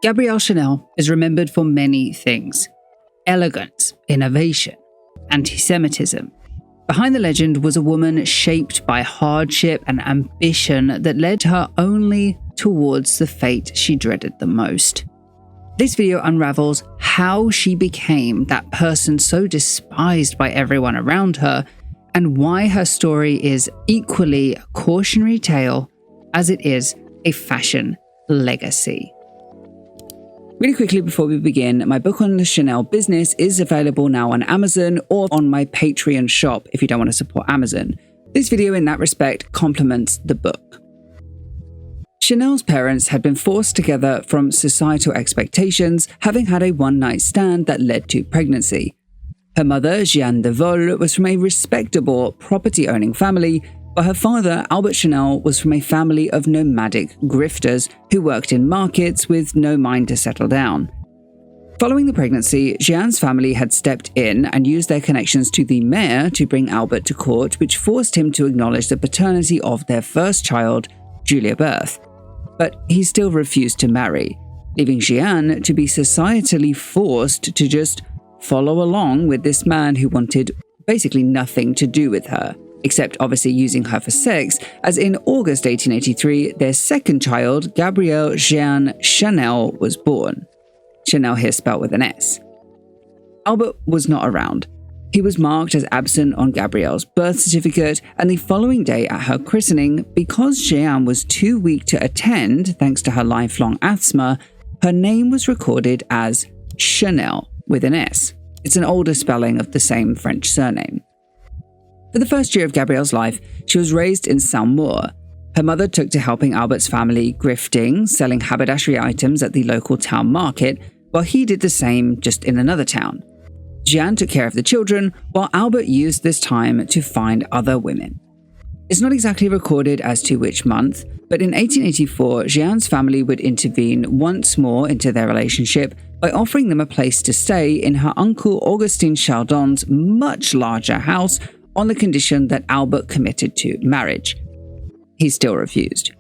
Gabrielle Chanel is remembered for many things: elegance, innovation, anti-Semitism. Behind the legend was a woman shaped by hardship and ambition that led her only towards the fate she dreaded the most. This video unravels how she became that person so despised by everyone around her, and why her story is equally a cautionary tale as it is a fashion legacy. Really quickly before we begin, my book on the Chanel business is available now on Amazon or on my Patreon shop if you don't want to support Amazon. This video in that respect complements the book. Chanel's parents had been forced together from societal expectations, having had a one-night stand that led to pregnancy. Her mother, Jeanne de Vol, was from a respectable property-owning family, while her father, Albert Chanel, was from a family of nomadic grifters who worked in markets with no mind to settle down. Following the pregnancy, Jeanne's family had stepped in and used their connections to the mayor to bring Albert to court, which forced him to acknowledge the paternity of their first child, Julia Berth. But he still refused to marry, leaving Jeanne to be societally forced to just follow along with this man who wanted basically nothing to do with her, except obviously using her for sex, as in August 1883, their second child, Gabrielle Jeanne Chanel, was born. Chanel here spelled with an S. Albert was not around. He was marked as absent on Gabrielle's birth certificate, and the following day at her christening, because Jeanne was too weak to attend thanks to her lifelong asthma, her name was recorded as Chanel with an S. It's an older spelling of the same French surname. For the first year of Gabrielle's life, she was raised in Saint-Maur. Her mother took to helping Albert's family grifting, selling haberdashery items at the local town market, while he did the same just in another town. Jeanne took care of the children, while Albert used this time to find other women. It's not exactly recorded as to which month, but in 1884, Jeanne's family would intervene once more into their relationship by offering them a place to stay in her uncle Augustin Chardon's much larger house, on the condition that Albert committed to marriage. He still refused.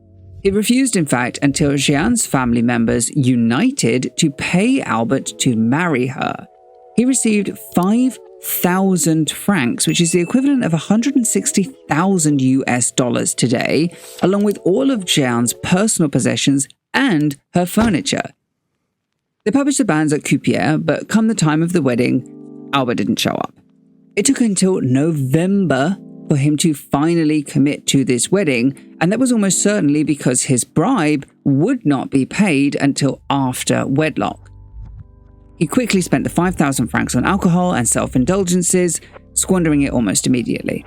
He refused, in fact, until Jeanne's family members united to pay Albert to marry her. He received 5,000 francs, which is the equivalent of 160,000 US dollars today, along with all of Jeanne's personal possessions and her furniture. They published the banns at Coupieres, but come the time of the wedding, Albert didn't show up. It took until November for him to finally commit to this wedding, and that was almost certainly because his bribe would not be paid until after wedlock. He quickly spent the 5,000 francs on alcohol and self-indulgences, squandering it almost immediately.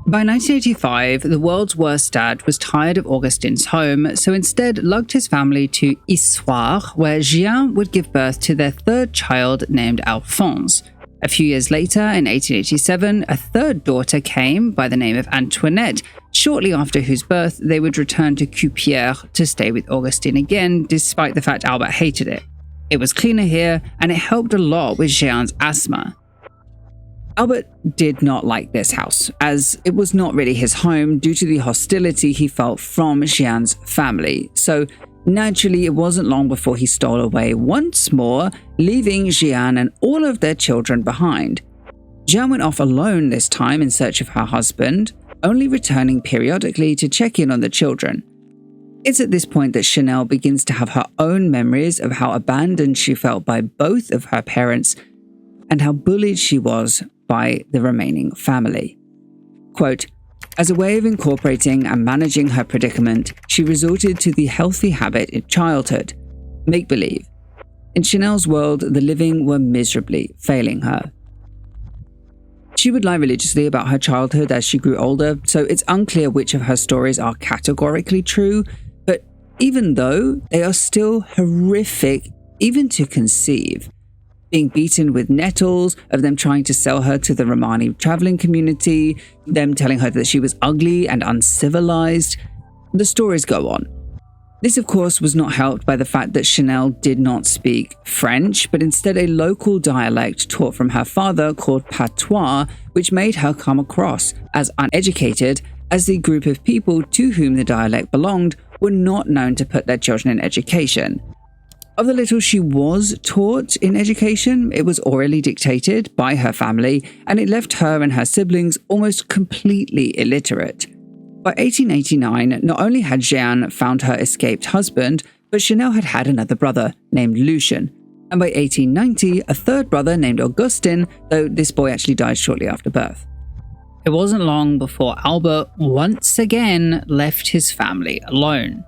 By 1985, the world's worst dad was tired of Augustin's home, so instead lugged his family to Issoire, where Jeanne would give birth to their third child named Alphonse. A few years later, in 1887, a third daughter came by the name of Antoinette, shortly after whose birth they would return to Coupieres to stay with Augustin again, despite the fact Albert hated it. It was cleaner here, and it helped a lot with Jeanne's asthma. Albert did not like this house, as it was not really his home due to the hostility he felt from Jeanne's family, so naturally, it wasn't long before he stole away once more, leaving Jeanne and all of their children behind. Jeanne went off alone this time in search of her husband, only returning periodically to check in on the children. It's at this point that Chanel begins to have her own memories of how abandoned she felt by both of her parents and how bullied she was by the remaining family. Quote, "As a way of incorporating and managing her predicament, she resorted to the healthy habit in childhood, make-believe. In Chanel's world, the living were miserably failing her. She would lie religiously about her childhood as she grew older, so it's unclear which of her stories are categorically true, but even though they are still horrific even to conceive. Being beaten with nettles, of them trying to sell her to the Romani traveling community, them telling her that she was ugly and uncivilized. The stories go on. This, of course, was not helped by the fact that Chanel did not speak French, but instead a local dialect taught from her father called patois, which made her come across as uneducated, as the group of people to whom the dialect belonged were not known to put their children in education. Of the little she was taught in education, it was orally dictated by her family, and it left her and her siblings almost completely illiterate. By 1889, not only had Jeanne found her escaped husband, but Chanel had had another brother named Lucien. And by 1890, a third brother named Augustin, though this boy actually died shortly after birth. It wasn't long before Albert once again left his family alone.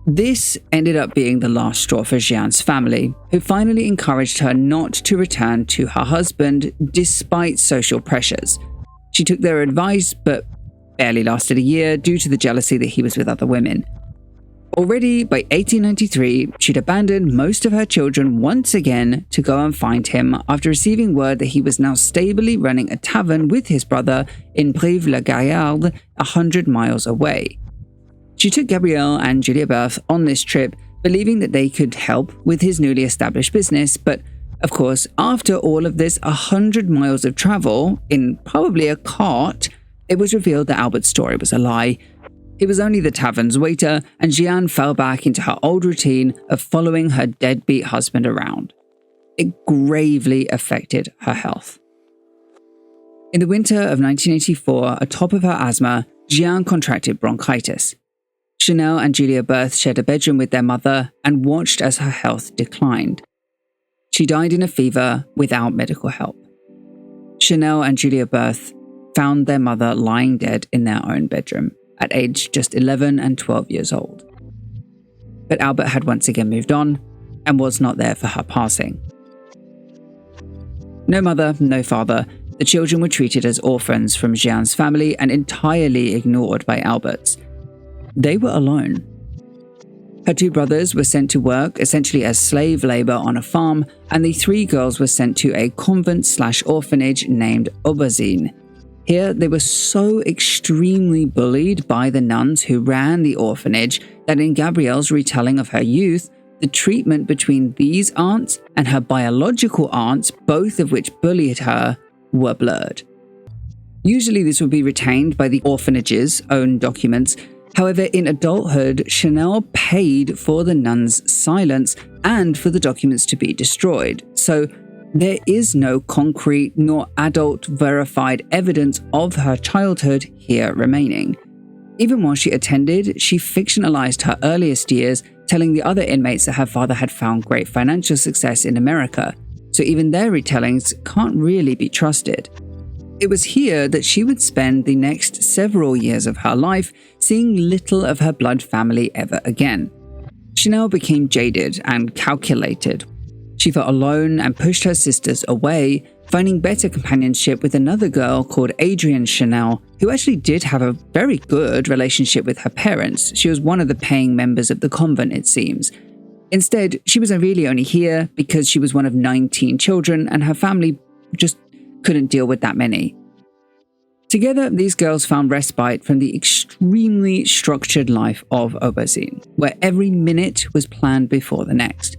This ended up being the last straw for Jeanne's family, who finally encouraged her not to return to her husband despite social pressures. She took their advice, but barely lasted a year due to the jealousy that he was with other women. Already by 1893, she'd abandoned most of her children once again to go and find him after receiving word that he was now stably running a tavern with his brother in Brive-la-Gaillarde, 100 miles away. She took Gabrielle and Julia Berth on this trip, believing that they could help with his newly established business, but of course, after all of this 100 miles of travel, in probably a cart, it was revealed that Albert's story was a lie. He was only the tavern's waiter, and Jeanne fell back into her old routine of following her deadbeat husband around. It gravely affected her health. In the winter of 1984, atop of her asthma, Jeanne contracted bronchitis. Chanel and Julia Berth shared a bedroom with their mother and watched as her health declined. She died in a fever without medical help. Chanel and Julia Berth found their mother lying dead in their own bedroom at age just 11 and 12 years old. But Albert had once again moved on and was not there for her passing. No mother, no father, the children were treated as orphans from Jeanne's family and entirely ignored by Albert's. They were alone. Her two brothers were sent to work essentially as slave labor on a farm, and the three girls were sent to a convent/orphanage named Auberzine. Here, they were so extremely bullied by the nuns who ran the orphanage that in Gabrielle's retelling of her youth, the treatment between these aunts and her biological aunts, both of which bullied her, were blurred. Usually this would be retained by the orphanage's own documents. However, in adulthood, Chanel paid for the nuns' silence and for the documents to be destroyed. So there is no concrete nor adult verified evidence of her childhood here remaining. Even while she attended, she fictionalized her earliest years, telling the other inmates that her father had found great financial success in America. So even their retellings can't really be trusted. It was here that she would spend the next several years of her life, seeing little of her blood family ever again. Chanel became jaded and calculated. She felt alone and pushed her sisters away, finding better companionship with another girl called Adrienne Chanel, who actually did have a very good relationship with her parents. She was one of the paying members of the convent, it seems. Instead, she was really only here because she was one of 19 children and her family just couldn't deal with that many. Together, these girls found respite from the extremely structured life of Auberzine, where every minute was planned before the next.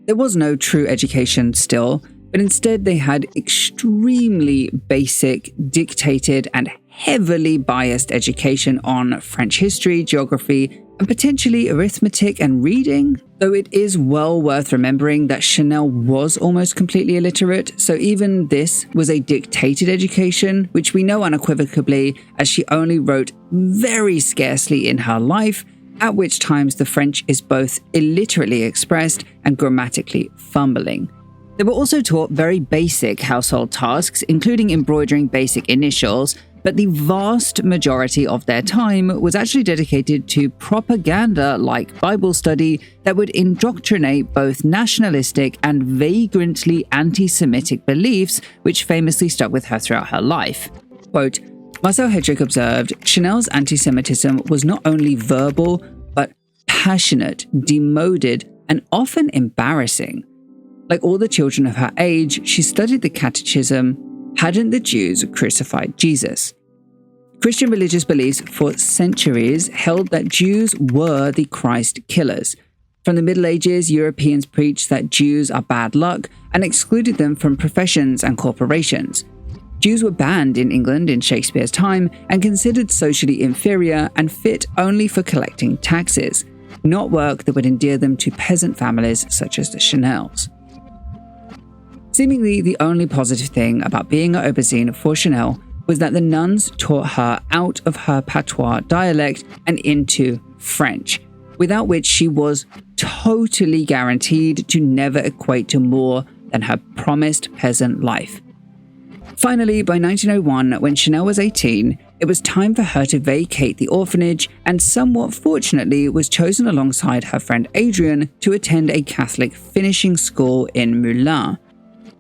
There was no true education still, but instead they had extremely basic, dictated, and heavily biased education on French history, geography, and potentially arithmetic and reading, though it is well worth remembering that Chanel was almost completely illiterate, so even this was a dictated education, which we know unequivocally as she only wrote very scarcely in her life, at which times the French is both illiterately expressed and grammatically fumbling. They were also taught very basic household tasks, including embroidering basic initials, but the vast majority of their time was actually dedicated to propaganda like Bible study that would indoctrinate both nationalistic and vagrantly anti-Semitic beliefs, which famously stuck with her throughout her life. Quote, Marcel Hedrick observed, Chanel's anti-Semitism was not only verbal, but passionate, demoded, and often embarrassing. Like all the children of her age, she studied the Catechism. Hadn't the Jews crucified Jesus? Christian religious beliefs for centuries held that Jews were the Christ killers. From the Middle Ages, Europeans preached that Jews are bad luck and excluded them from professions and corporations. Jews were banned in England in Shakespeare's time and considered socially inferior and fit only for collecting taxes. not work that would endear them to peasant families such as the Chanels. Seemingly the only positive thing about being at Auberzine for Chanel was that the nuns taught her out of her patois dialect and into French, without which she was totally guaranteed to never equate to more than her promised peasant life. Finally, by 1901, when Chanel was 18, it was time for her to vacate the orphanage and somewhat fortunately was chosen alongside her friend Adrienne to attend a Catholic finishing school in Moulins.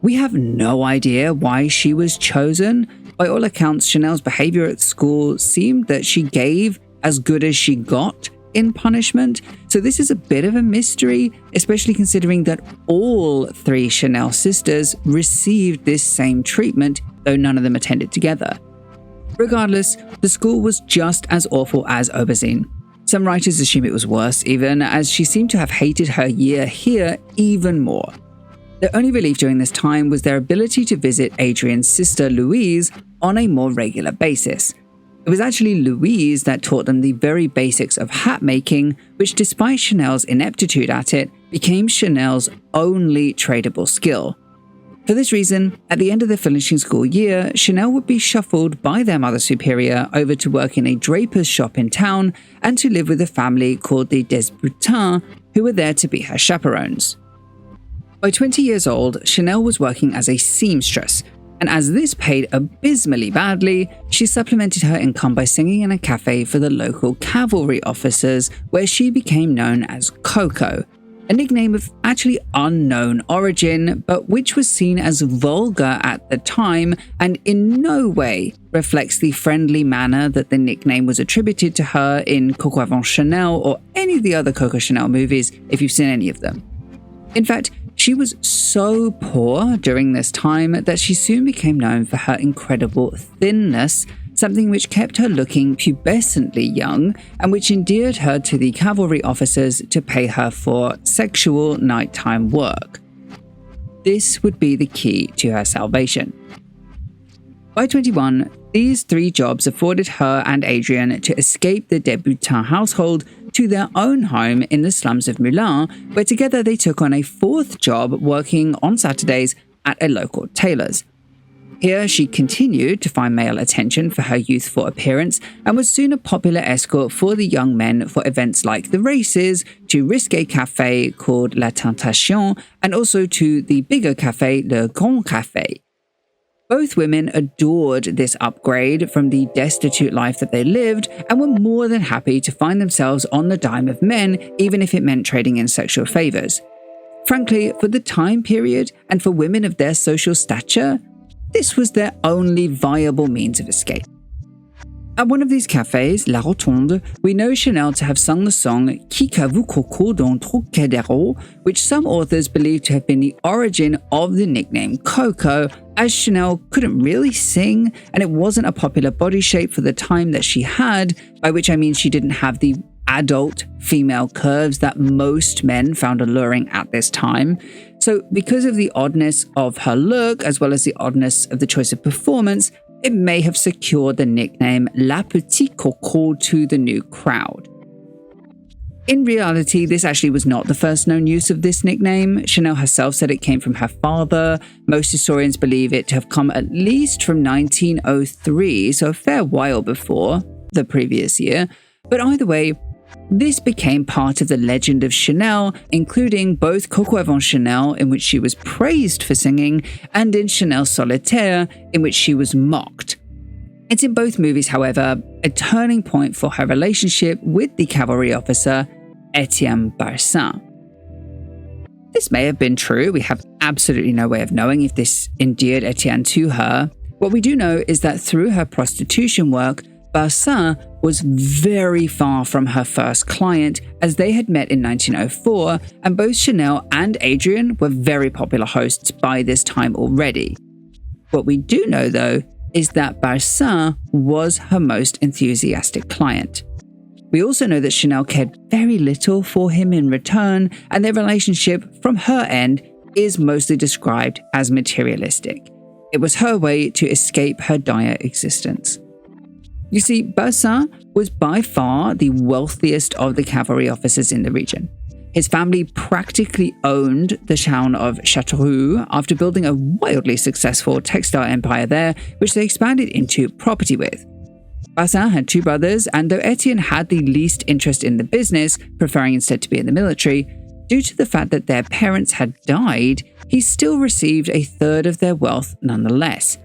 We have no idea why she was chosen. By all accounts, Chanel's behavior at school seemed that she gave as good as she got in punishment, so this is a bit of a mystery, especially considering that all three Chanel sisters received this same treatment, though none of them attended together. Regardless, the school was just as awful as Auberzine. Some writers assume it was worse even, as she seemed to have hated her year here even more. The only relief during this time was their ability to visit Adrienne's sister Louise on a more regular basis. It was actually Louise that taught them the very basics of hat making, which despite Chanel's ineptitude at it, became Chanel's only tradable skill. For this reason, at the end of the finishing school year, Chanel would be shuffled by their mother superior over to work in a draper's shop in town and to live with a family called the Desboutins, who were there to be her chaperones. By 20 years old, Chanel was working as a seamstress, and as this paid abysmally badly, she supplemented her income by singing in a cafe for the local cavalry officers, where she became known as Coco, a nickname of actually unknown origin, but which was seen as vulgar at the time and in no way reflects the friendly manner that the nickname was attributed to her in Coco avant Chanel or any of the other Coco Chanel movies, if you've seen any of them. In fact, she was so poor during this time that she soon became known for her incredible thinness, something which kept her looking pubescently young and which endeared her to the cavalry officers to pay her for sexual nighttime work. This would be the key to her salvation. By 21, these three jobs afforded her and Adrienne to escape the Desboutins household to their own home in the slums of Moulins, where together they took on a fourth job working on Saturdays at a local tailor's. Here she continued to find male attention for her youthful appearance and was soon a popular escort for the young men for events like the races, to risque cafe called La Tentation, and also to the bigger cafe, Le Grand Café. Both women adored this upgrade from the destitute life that they lived and were more than happy to find themselves on the dime of men, even if it meant trading in sexual favors. Frankly, for the time period and for women of their social stature, this was their only viable means of escape. At one of these cafes, La Rotonde, we know Chanel to have sung the song Qui cavu Coco dans Trocadéro, which some authors believe to have been the origin of the nickname Coco, as Chanel couldn't really sing and it wasn't a popular body shape for the time that she had, by which I mean she didn't have the adult female curves that most men found alluring at this time. So because of the oddness of her look, as well as the oddness of the choice of performance, it may have secured the nickname La Petite Coco to the new crowd. In reality, this actually was not the first known use of this nickname. Chanel herself said it came from her father. Most historians believe it to have come at least from 1903, so a fair while before the previous year. But either way, this became part of the legend of Chanel, including both Coco avant Chanel, in which she was praised for singing, and in Chanel Solitaire, in which she was mocked. It's in both movies, however, a turning point for her relationship with the cavalry officer, Etienne Balsan. This may have been true. We have absolutely no way of knowing if this endeared Etienne to her. What we do know is that through her prostitution work, Balsan was very far from her first client, as they had met in 1904, and both Chanel and Adrienne were very popular hosts by this time already. What we do know, though, is that Balsan was her most enthusiastic client. We also know that Chanel cared very little for him in return, and their relationship, from her end, is mostly described as materialistic. It was her way to escape her dire existence. You see, Balsan was by far the wealthiest of the cavalry officers in the region. His family practically owned the town of Châteauroux after building a wildly successful textile empire there, which they expanded into property with. Balsan had two brothers, and though Etienne had the least interest in the business, preferring instead to be in the military, due to the fact that their parents had died, he still received a third of their wealth nonetheless.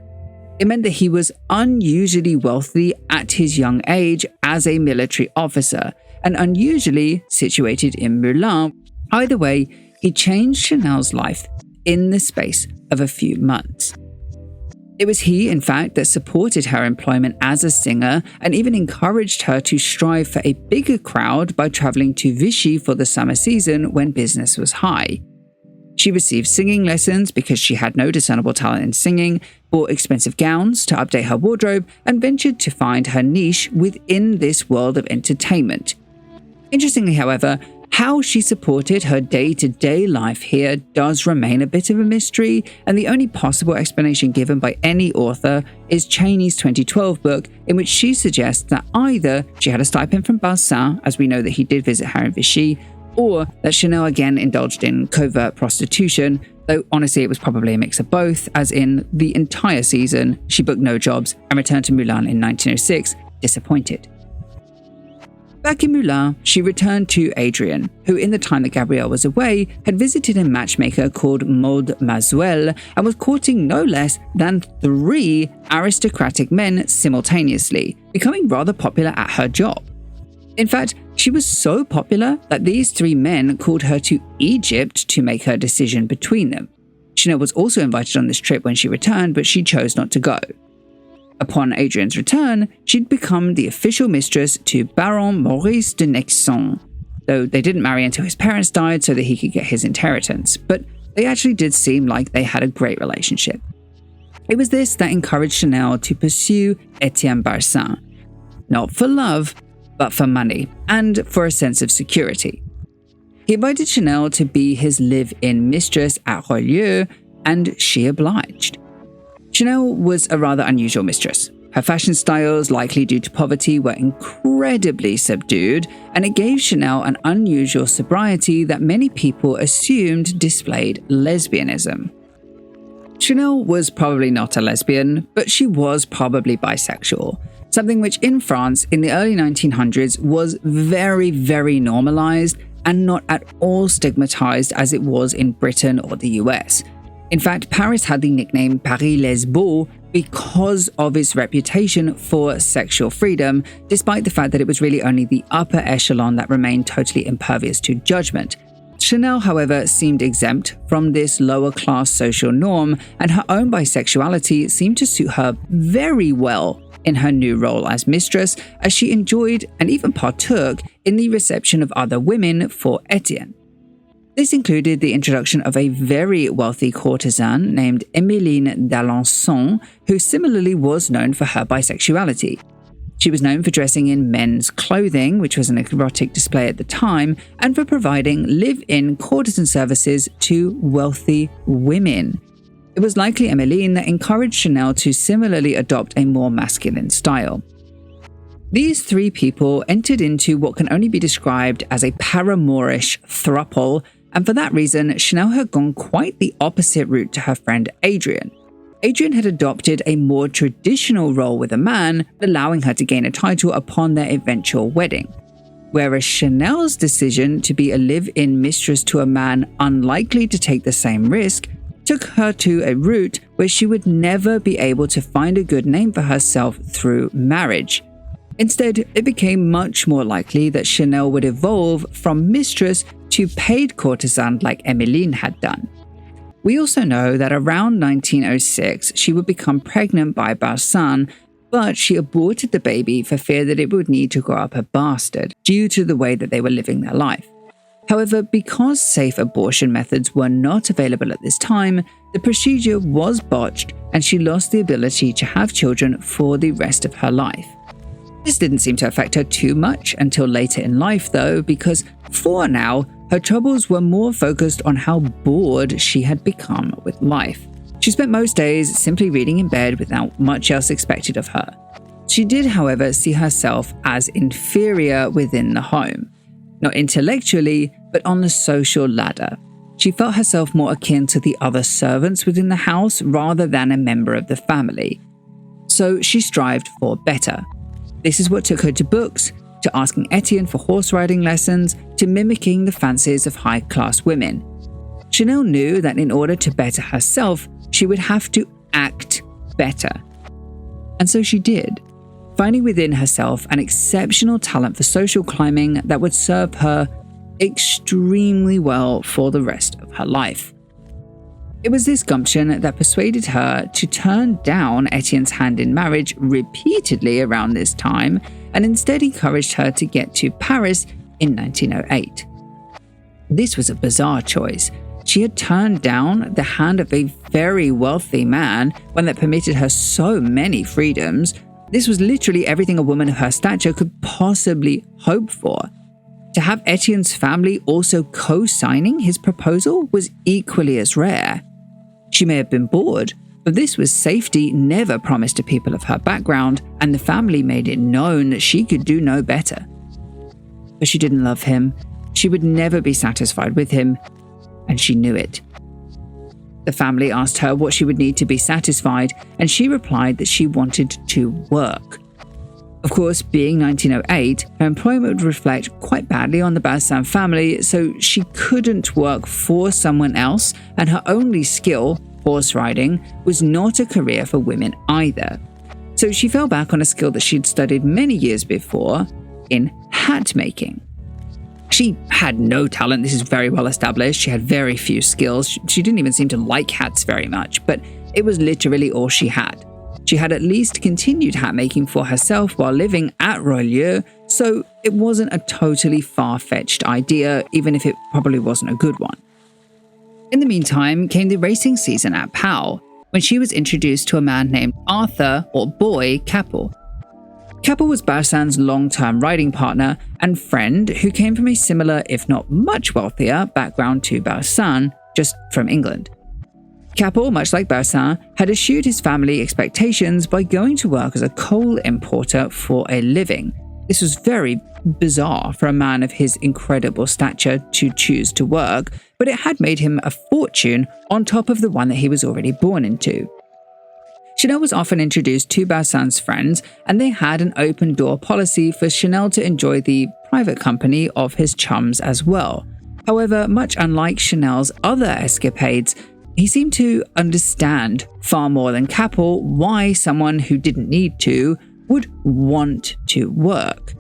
It meant that he was unusually wealthy at his young age as a military officer, and unusually situated in Moulins. Either way, he changed Chanel's life in the space of a few months. It was he, in fact, that supported her employment as a singer and even encouraged her to strive for a bigger crowd by traveling to Vichy for the summer season when business was high. She received singing lessons because she had no discernible talent in singing, bought expensive gowns to update her wardrobe, and ventured to find her niche within this world of entertainment. Interestingly, however, how she supported her day-to-day life here does remain a bit of a mystery, and the only possible explanation given by any author is Cheney's 2012 book, in which she suggests that either she had a stipend from Balsan, as we know that he did visit her in Vichy, or that Chanel again indulged in covert prostitution, though honestly it was probably a mix of both, as in the entire season she booked no jobs and returned to Moulins in 1906, disappointed. Back in Moulins, she returned to Adrien, who in the time that Gabrielle was away had visited a matchmaker called Maud Mazuel and was courting no less than 3 aristocratic men simultaneously, becoming rather popular at her job. In fact, she was so popular that these 3 men called her to Egypt to make her decision between them. Chanel was also invited on this trip when she returned, but she chose not to go. Upon Adrien's return, she'd become the official mistress to Baron Maurice de Nexon, though they didn't marry until his parents died so that he could get his inheritance, but they actually did seem like they had a great relationship. It was this that encouraged Chanel to pursue Etienne Balsan, not for love, but for money, and for a sense of security. He invited Chanel to be his live-in mistress at Relearning, and she obliged. Chanel was a rather unusual mistress. Her fashion styles, likely due to poverty, were incredibly subdued, and it gave Chanel an unusual sobriety that many people assumed displayed lesbianism. Chanel was probably not a lesbian, but she was probably bisexual, something which in France in the early 1900s was very, very normalized and not at all stigmatized as it was in Britain or the US. In fact, Paris had the nickname Paris les Beaux because of its reputation for sexual freedom, despite the fact that it was really only the upper echelon that remained totally impervious to judgment. Chanel, however, seemed exempt from this lower-class social norm, and her own bisexuality seemed to suit her very well in her new role as mistress, as she enjoyed and even partook in the reception of other women for Etienne. This included the introduction of a very wealthy courtesan named Emmeline d'Alençon, who similarly was known for her bisexuality. She was known for dressing in men's clothing, which was an erotic display at the time, and for providing live-in courtesan services to wealthy women. It was likely Emmeline that encouraged Chanel to similarly adopt a more masculine style. These 3 people entered into what can only be described as a paramourish throuple, and for that reason, Chanel had gone quite the opposite route to her friend Adrien. Adrien had adopted a more traditional role with a man, allowing her to gain a title upon their eventual wedding. Whereas Chanel's decision to be a live-in mistress to a man unlikely to take the same risk took her to a route where she would never be able to find a good name for herself through marriage. Instead, it became much more likely that Chanel would evolve from mistress to paid courtesan like Emmeline had done. We also know that around 1906, she would become pregnant by Balsan, but she aborted the baby for fear that it would need to grow up a bastard due to the way that they were living their life. However, because safe abortion methods were not available at this time, the procedure was botched and she lost the ability to have children for the rest of her life. This didn't seem to affect her too much until later in life though, because for now, her troubles were more focused on how bored she had become with life. She spent most days simply reading in bed without much else expected of her. She did, however, see herself as inferior within the home. Not intellectually, but on the social ladder. She felt herself more akin to the other servants within the house rather than a member of the family. So she strived for better. This is what took her to books, to asking Etienne for horse riding lessons, to mimicking the fancies of high-class women. Chanel knew that in order to better herself, she would have to act better. And so she did, finding within herself an exceptional talent for social climbing that would serve her extremely well for the rest of her life. It was this gumption that persuaded her to turn down Etienne's hand in marriage repeatedly around this time, and instead encouraged her to get to Paris in 1908. This was a bizarre choice. She had turned down the hand of a very wealthy man, one that permitted her so many freedoms. This was literally everything a woman of her stature could possibly hope for. To have Etienne's family also co-signing his proposal was equally as rare. She may have been bored, but this was safety never promised to people of her background, and the family made it known that she could do no better. But she didn't love him. She would never be satisfied with him, and she knew it. The family asked her what she would need to be satisfied, and she replied that she wanted to work. Of course, being 1908, her employment would reflect quite badly on the Balsan family, so she couldn't work for someone else, and her only skill, horse riding, was not a career for women either. So she fell back on a skill that she'd studied many years before in hat making. She had no talent, this is very well established. She had very few skills. She didn't even seem to like hats very much, but it was literally all she had. She had at least continued hat making for herself while living at Roilieu, so it wasn't a totally far-fetched idea, even if it probably wasn't a good one. In the meantime came the racing season at Pau, when she was introduced to a man named Arthur, or Boy, Capel. Capel was Balsan's long-term riding partner and friend who came from a similar, if not much wealthier, background to Balsan, just from England. Capel, much like Balsan, had eschewed his family expectations by going to work as a coal importer for a living. This was very bizarre for a man of his incredible stature to choose to work, but it had made him a fortune on top of the one that he was already born into. Chanel was often introduced to Balsan's friends, and they had an open-door policy for Chanel to enjoy the private company of his chums as well. However, much unlike Chanel's other escapades, he seemed to understand far more than Capel why someone who didn't need to would want to work.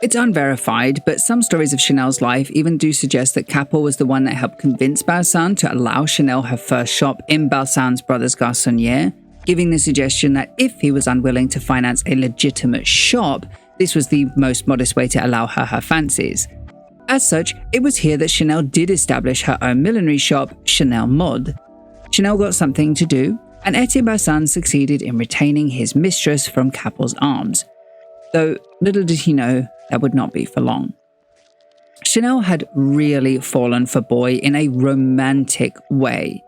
It's unverified, but some stories of Chanel's life even do suggest that Capel was the one that helped convince Balsan to allow Chanel her first shop in Balsan's brother's garçonniere, giving the suggestion that if he was unwilling to finance a legitimate shop, this was the most modest way to allow her her fancies. As such, it was here that Chanel did establish her own millinery shop, Chanel Mode. Chanel got something to do, and Etienne Balsan succeeded in retaining his mistress from Capel's arms. Though little did he know that would not be for long. Chanel had really fallen for Boy in a romantic way.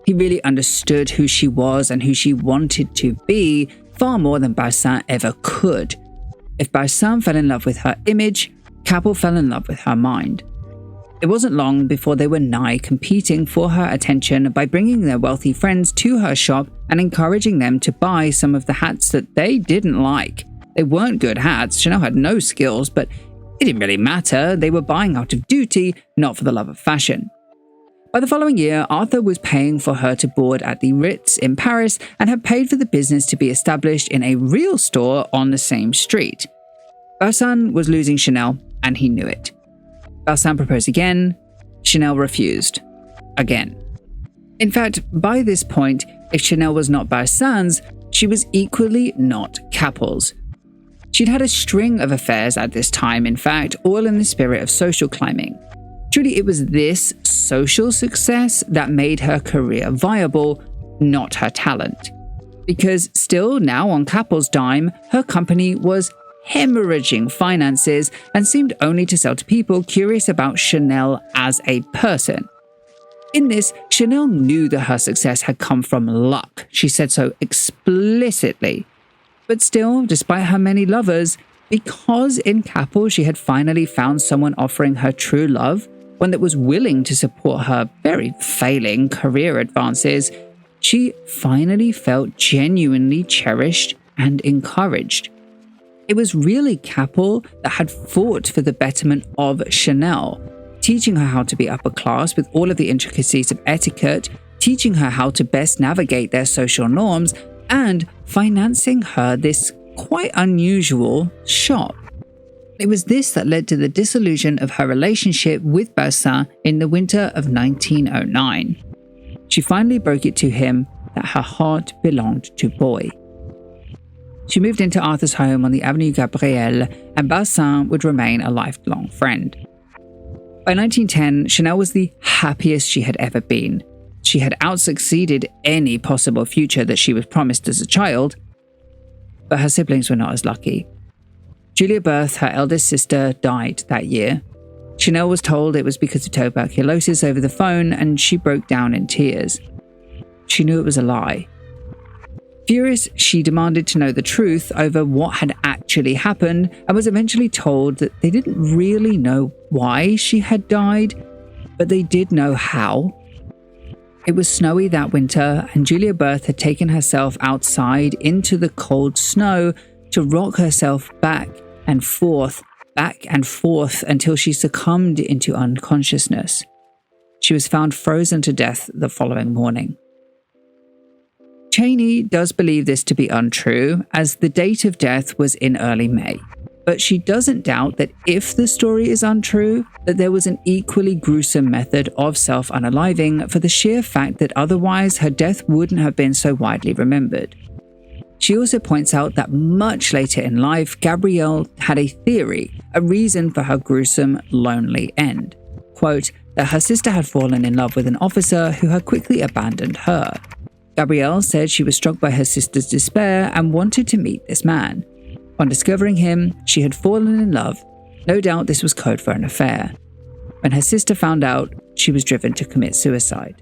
He really understood who she was and who she wanted to be far more than Balsan ever could. If Balsan fell in love with her image, Capel fell in love with her mind. It wasn't long before they were nigh competing for her attention by bringing their wealthy friends to her shop and encouraging them to buy some of the hats that they didn't like. They weren't good hats, Chanel had no skills, but it didn't really matter. They were buying out of duty, not for the love of fashion. By the following year, Arthur was paying for her to board at the Ritz in Paris and had paid for the business to be established in a real store on the same street. Balsan was losing Chanel, and he knew it. Balsan proposed again. Chanel refused. Again. In fact, by this point, if Chanel was not Balsan's, she was equally not Capel's. She'd had a string of affairs at this time, in fact, all in the spirit of social climbing. Truly, it was this social success that made her career viable, not her talent. Because still now on Capel's dime, her company was hemorrhaging finances and seemed only to sell to people curious about Chanel as a person. In this, Chanel knew that her success had come from luck. She said so explicitly. But still, despite her many lovers, because in Capel she had finally found someone offering her true love, one that was willing to support her very failing career advances, she finally felt genuinely cherished and encouraged. It was really Capel that had fought for the betterment of Chanel, teaching her how to be upper class with all of the intricacies of etiquette, teaching her how to best navigate their social norms, and financing her this quite unusual shop. It was this that led to the dissolution of her relationship with Balsan in the winter of 1909. She finally broke it to him that her heart belonged to Boy. She moved into Arthur's home on the Avenue Gabriel, and Balsan would remain a lifelong friend. By 1910, Chanel was the happiest she had ever been. She had outsucceeded any possible future that she was promised as a child, but her siblings were not as lucky. Julia Berth, her eldest sister, died that year. Chanel was told it was because of tuberculosis over the phone, and she broke down in tears. She knew it was a lie. Furious, she demanded to know the truth over what had actually happened and was eventually told that they didn't really know why she had died, but they did know how. It was snowy that winter, and Julia Berth had taken herself outside into the cold snow to rock herself back and forth until she succumbed into unconsciousness. She was found frozen to death the following morning. Cheney does believe this to be untrue, as the date of death was in early May. But she doesn't doubt that if the story is untrue, that there was an equally gruesome method of self-unaliving for the sheer fact that otherwise her death wouldn't have been so widely remembered. She also points out that much later in life, Gabrielle had a theory, a reason for her gruesome, lonely end. Quote, that her sister had fallen in love with an officer who had quickly abandoned her. Gabrielle said she was struck by her sister's despair and wanted to meet this man. On discovering him, she had fallen in love. No doubt this was code for an affair. When her sister found out, she was driven to commit suicide.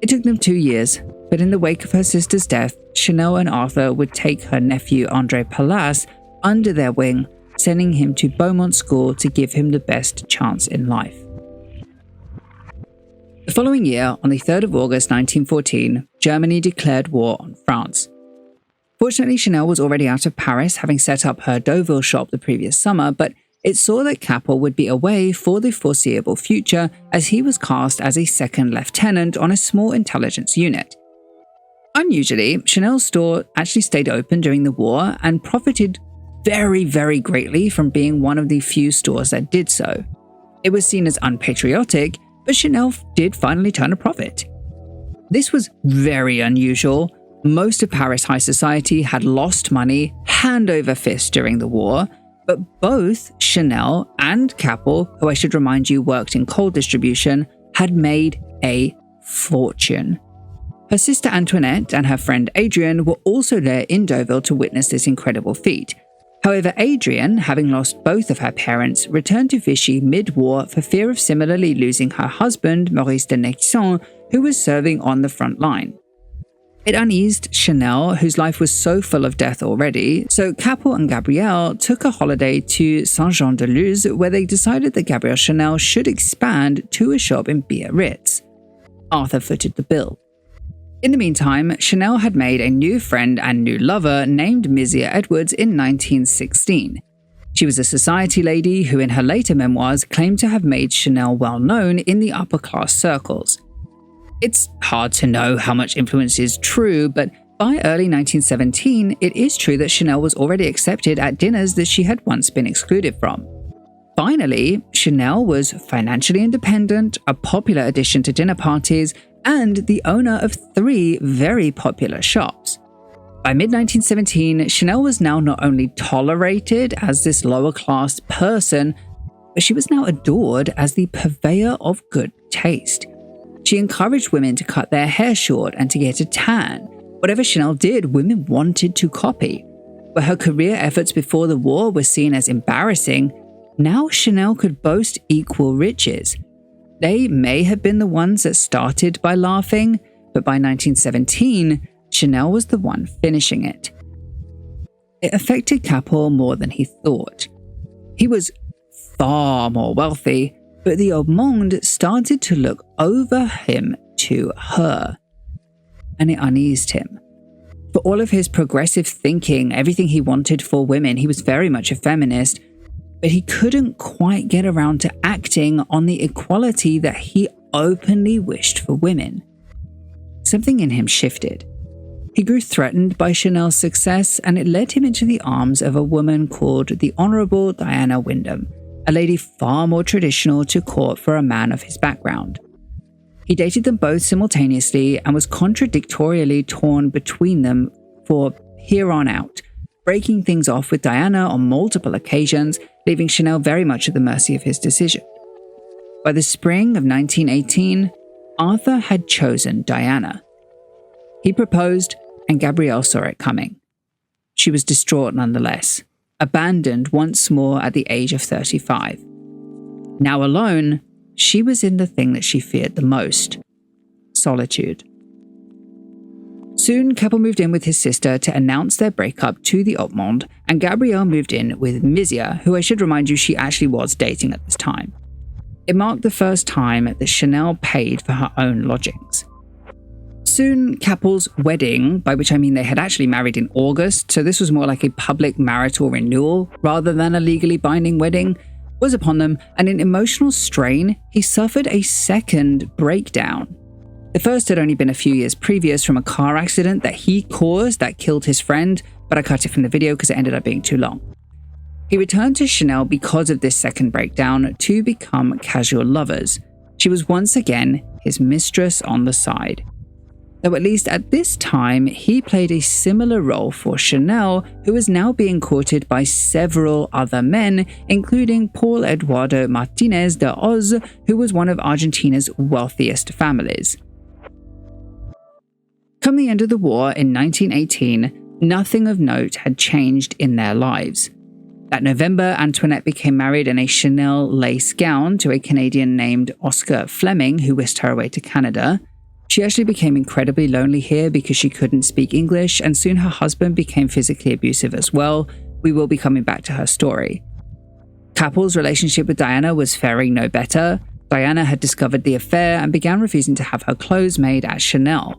It took them 2 years, but in the wake of her sister's death, Chanel and Arthur would take her nephew André Palas under their wing, sending him to Beaumont School to give him the best chance in life. The following year, on the 3rd of August 1914, Germany declared war on France. Fortunately, Chanel was already out of Paris, having set up her Deauville shop the previous summer, but it saw that Capel would be away for the foreseeable future as he was cast as a second lieutenant on a small intelligence unit. Unusually, Chanel's store actually stayed open during the war and profited very, very greatly from being one of the few stores that did so. It was seen as unpatriotic, but Chanel did finally turn a profit. This was very unusual. Most of Paris high society had lost money hand over fist during the war, but both Chanel and Capel, who I should remind you worked in coal distribution, had made a fortune. Her sister Antoinette and her friend Adrienne were also there in Deauville to witness this incredible feat. However, Adrienne, having lost both of her parents, returned to Vichy mid-war for fear of similarly losing her husband, Maurice de Nexon, who was serving on the front line. It uneased Chanel, whose life was so full of death already, so Capel and Gabrielle took a holiday to Saint-Jean-de-Luz, where they decided that Gabrielle Chanel should expand to a shop in Biarritz. Arthur footed the bill. In the meantime, Chanel had made a new friend and new lover named Mizia Edwards in 1916. She was a society lady who in her later memoirs claimed to have made Chanel well known in the upper class circles. It's hard to know how much influence is true, but by early 1917, it is true that Chanel was already accepted at dinners that she had once been excluded from. Finally, Chanel was financially independent, a popular addition to dinner parties, and the owner of 3 very popular shops. By mid-1917, Chanel was now not only tolerated as this lower-class person, but she was now adored as the purveyor of good taste. She encouraged women to cut their hair short and to get a tan. Whatever Chanel did, women wanted to copy. Where her career efforts before the war were seen as embarrassing, now Chanel could boast equal riches. They may have been the ones that started by laughing, but by 1917, Chanel was the one finishing it. It affected Capel more than he thought. He was far more wealthy, but the Haute Monde started to look over him to her, and it uneased him. For all of his progressive thinking, everything he wanted for women, he was very much a feminist, but he couldn't quite get around to acting on the equality that he openly wished for women. Something in him shifted. He grew threatened by Chanel's success, and it led him into the arms of a woman called the Honourable Diana Wyndham, a lady far more traditional to court for a man of his background. He dated them both simultaneously and was contradictorily torn between them for here on out, breaking things off with Diana on multiple occasions, leaving Chanel very much at the mercy of his decision. By the spring of 1918, Arthur had chosen Diana. He proposed, and Gabrielle saw it coming. She was distraught nonetheless, abandoned once more at the age of 35. Now alone, she was in the thing that she feared the most: solitude. Soon, Capel moved in with his sister to announce their breakup to the Haute Monde, and Gabrielle moved in with Mizia, who I should remind you she actually was dating at this time. It marked the first time that Chanel paid for her own lodgings. Soon, Capel's wedding, by which I mean they had actually married in August, so this was more like a public marital renewal rather than a legally binding wedding, was upon them, and in emotional strain, he suffered a second breakdown. The first had only been a few years previous from a car accident that he caused that killed his friend, but I cut it from the video because it ended up being too long. He returned to Chanel because of this second breakdown to become casual lovers. She was once again his mistress on the side. Though at least at this time, he played a similar role for Chanel, who was now being courted by several other men, including Paul Eduardo Martinez de Oz, who was one of Argentina's wealthiest families. Come the end of the war in 1918, nothing of note had changed in their lives. That November, Antoinette became married in a Chanel lace gown to a Canadian named Oscar Fleming, who whisked her away to Canada. She actually became incredibly lonely here because she couldn't speak English, and soon her husband became physically abusive as well. We will be coming back to her story. Capel's relationship with Diana was faring no better. Diana had discovered the affair and began refusing to have her clothes made at Chanel.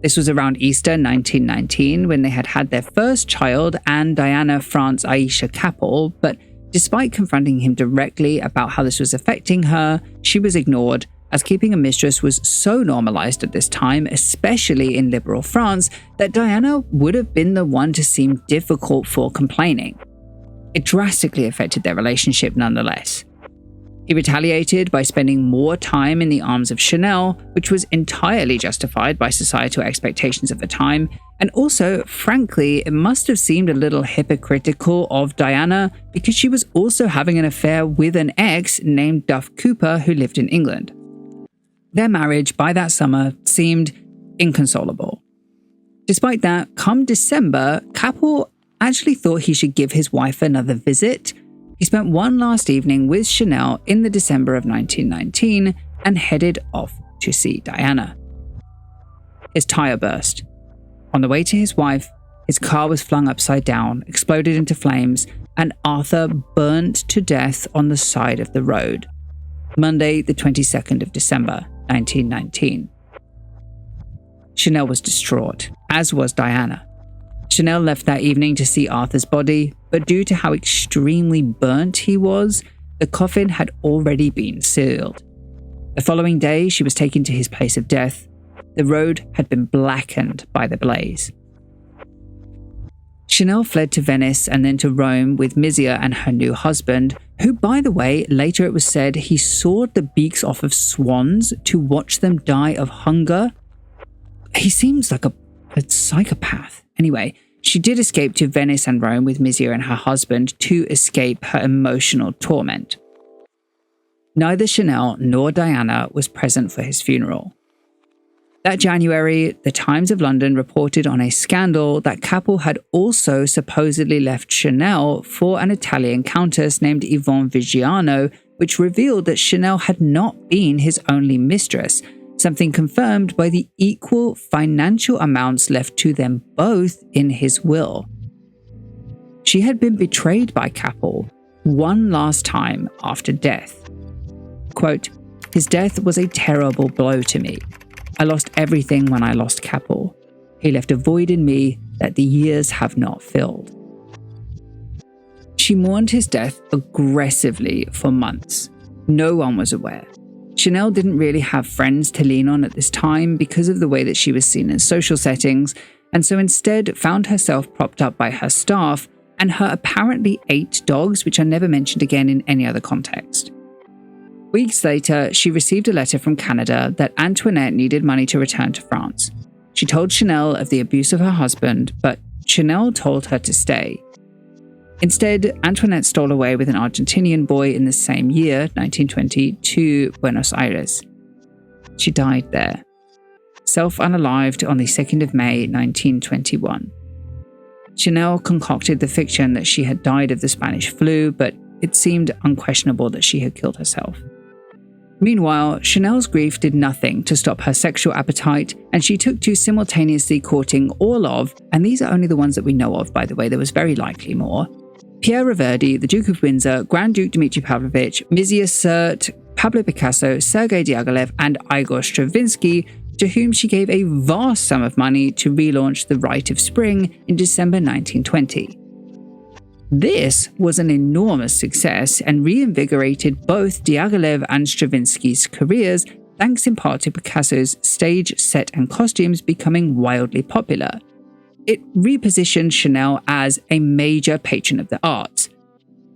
This was around Easter 1919 when they had had their first child, and Diana France Aisha Capel, but despite confronting him directly about how this was affecting her, she was ignored, as keeping a mistress was so normalized at this time, especially in liberal France, that Diana would have been the one to seem difficult for complaining. It drastically affected their relationship nonetheless. He retaliated by spending more time in the arms of Chanel, which was entirely justified by societal expectations of the time, and also, frankly, it must have seemed a little hypocritical of Diana because she was also having an affair with an ex named Duff Cooper who lived in England. Their marriage by that summer seemed inconsolable. Despite that, come December, Capel actually thought he should give his wife another visit. He spent one last evening with Chanel in the December of 1919 and headed off to see Diana. His tire burst. On the way to his wife, his car was flung upside down, exploded into flames, and Arthur burnt to death on the side of the road. Monday, the 22nd of December, 1919. Chanel was distraught, as was Diana. Chanel left that evening to see Arthur's body, but due to how extremely burnt he was, the coffin had already been sealed. The following day, she was taken to his place of death. The road had been blackened by the blaze. Chanel fled to Venice and then to Rome with Mizia and her new husband, who, by the way, later it was said he sawed the beaks off of swans to watch them die of hunger. He seems like a psychopath. Anyway, she did escape to Venice and Rome with Mizia and her husband to escape her emotional torment. Neither Chanel nor Diana was present for his funeral. That January, the Times of London reported on a scandal that Capel had also supposedly left Chanel for an Italian countess named Yvonne Vigiano, which revealed that Chanel had not been his only mistress, something confirmed by the equal financial amounts left to them both in his will. she had been betrayed by Capel one last time after death. Quote, "His death was a terrible blow to me. I lost everything when I lost Capel. He left a void in me that the years have not filled." She mourned his death aggressively for months. No one was aware. Chanel didn't really have friends to lean on at this time because of the way that she was seen in social settings, and so instead found herself propped up by her staff and her apparently 8 dogs, which are never mentioned again in any other context. Weeks later, she received a letter from Canada that Antoinette needed money to return to France. She told Chanel of the abuse of her husband, but Chanel told her to stay. Instead, Antoinette stole away with an Argentinian boy in the same year, 1920, to Buenos Aires. She died there, self-unalived on the 2nd of May, 1921. Chanel concocted the fiction that she had died of the Spanish flu, but it seemed unquestionable that she had killed herself. Meanwhile, Chanel's grief did nothing to stop her sexual appetite, and she took to simultaneously courting all of, and these are only the ones that we know of, by the way, there was very likely more, Pierre Reverdy, the Duke of Windsor, Grand Duke Dmitry Pavlovich, Misia Sert, Pablo Picasso, Sergei Diaghilev, and Igor Stravinsky, to whom she gave a vast sum of money to relaunch The Rite of Spring in December 1920. This was an enormous success and reinvigorated both Diaghilev and Stravinsky's careers, thanks in part to Picasso's stage, set, and costumes becoming wildly popular. It repositioned Chanel as a major patron of the arts.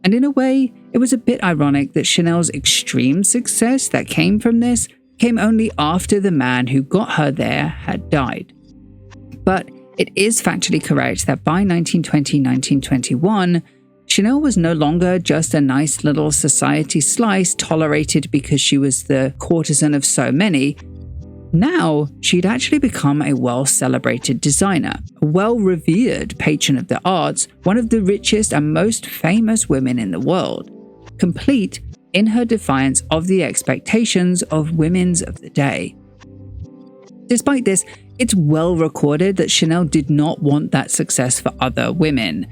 And in a way, it was a bit ironic that Chanel's extreme success that came from this came only after the man who got her there had died. But it is factually correct that by 1920-1921, Chanel was no longer just a nice little society slice tolerated because she was the courtesan of so many. Now, she'd actually become a well-celebrated designer, a well-revered patron of the arts, one of the richest and most famous women in the world, complete in her defiance of the expectations of women of the day. Despite this, it's well recorded that Chanel did not want that success for other women.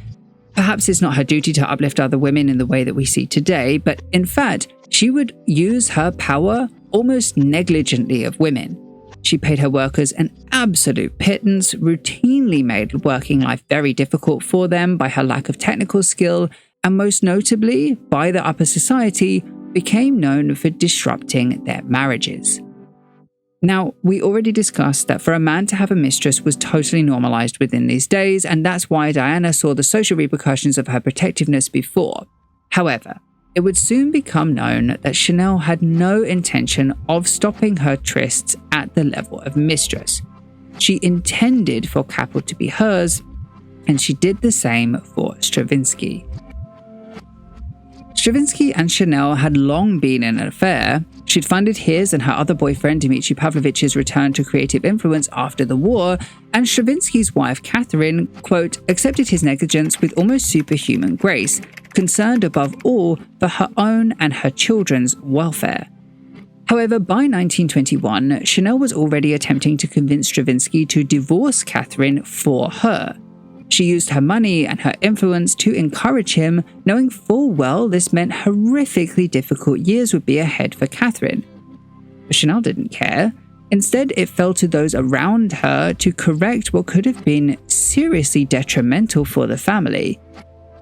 Perhaps it's not her duty to uplift other women in the way that we see today, but in fact, she would use her power almost negligently of women. She paid her workers an absolute pittance, routinely made working life very difficult for them by her lack of technical skill, and most notably, by the upper society, became known for disrupting their marriages. Now, we already discussed that for a man to have a mistress was totally normalized within these days, and that's why Diana saw the social repercussions of her protectiveness before. However, it would soon become known that Chanel had no intention of stopping her trysts at the level of mistress. She intended for Capel to be hers, and she did the same for Stravinsky. Stravinsky and Chanel had long been in an affair. She'd funded his and her other boyfriend Dmitry Pavlovich's return to creative influence after the war, and Stravinsky's wife Catherine, quote, accepted his negligence with almost superhuman grace, concerned above all for her own and her children's welfare. However, by 1921, Chanel was already attempting to convince Stravinsky to divorce Catherine for her. She used her money and her influence to encourage him, knowing full well this meant horrifically difficult years would be ahead for Catherine. But Chanel didn't care. Instead, it fell to those around her to correct what could have been seriously detrimental for the family.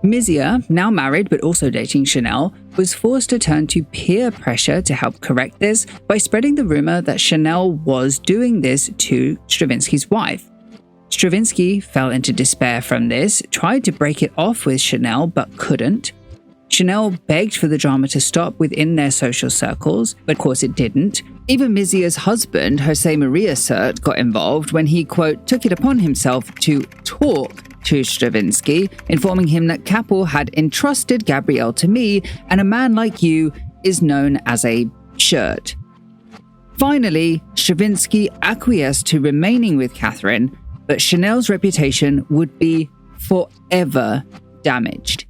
Misia, now married but also dating Chanel, was forced to turn to peer pressure to help correct this by spreading the rumor that Chanel was doing this to Stravinsky's wife. Stravinsky fell into despair from this, tried to break it off with Chanel but couldn't. Chanel begged for the drama to stop within their social circles, but of course it didn't. Even Misia's husband, Jose Maria Sert, got involved when he, quote, took it upon himself to talk to Stravinsky, informing him that Capel had entrusted Gabrielle to me, and a man like you is known as a shirt. Finally, Stravinsky acquiesced to remaining with Catherine, but Chanel's reputation would be forever damaged.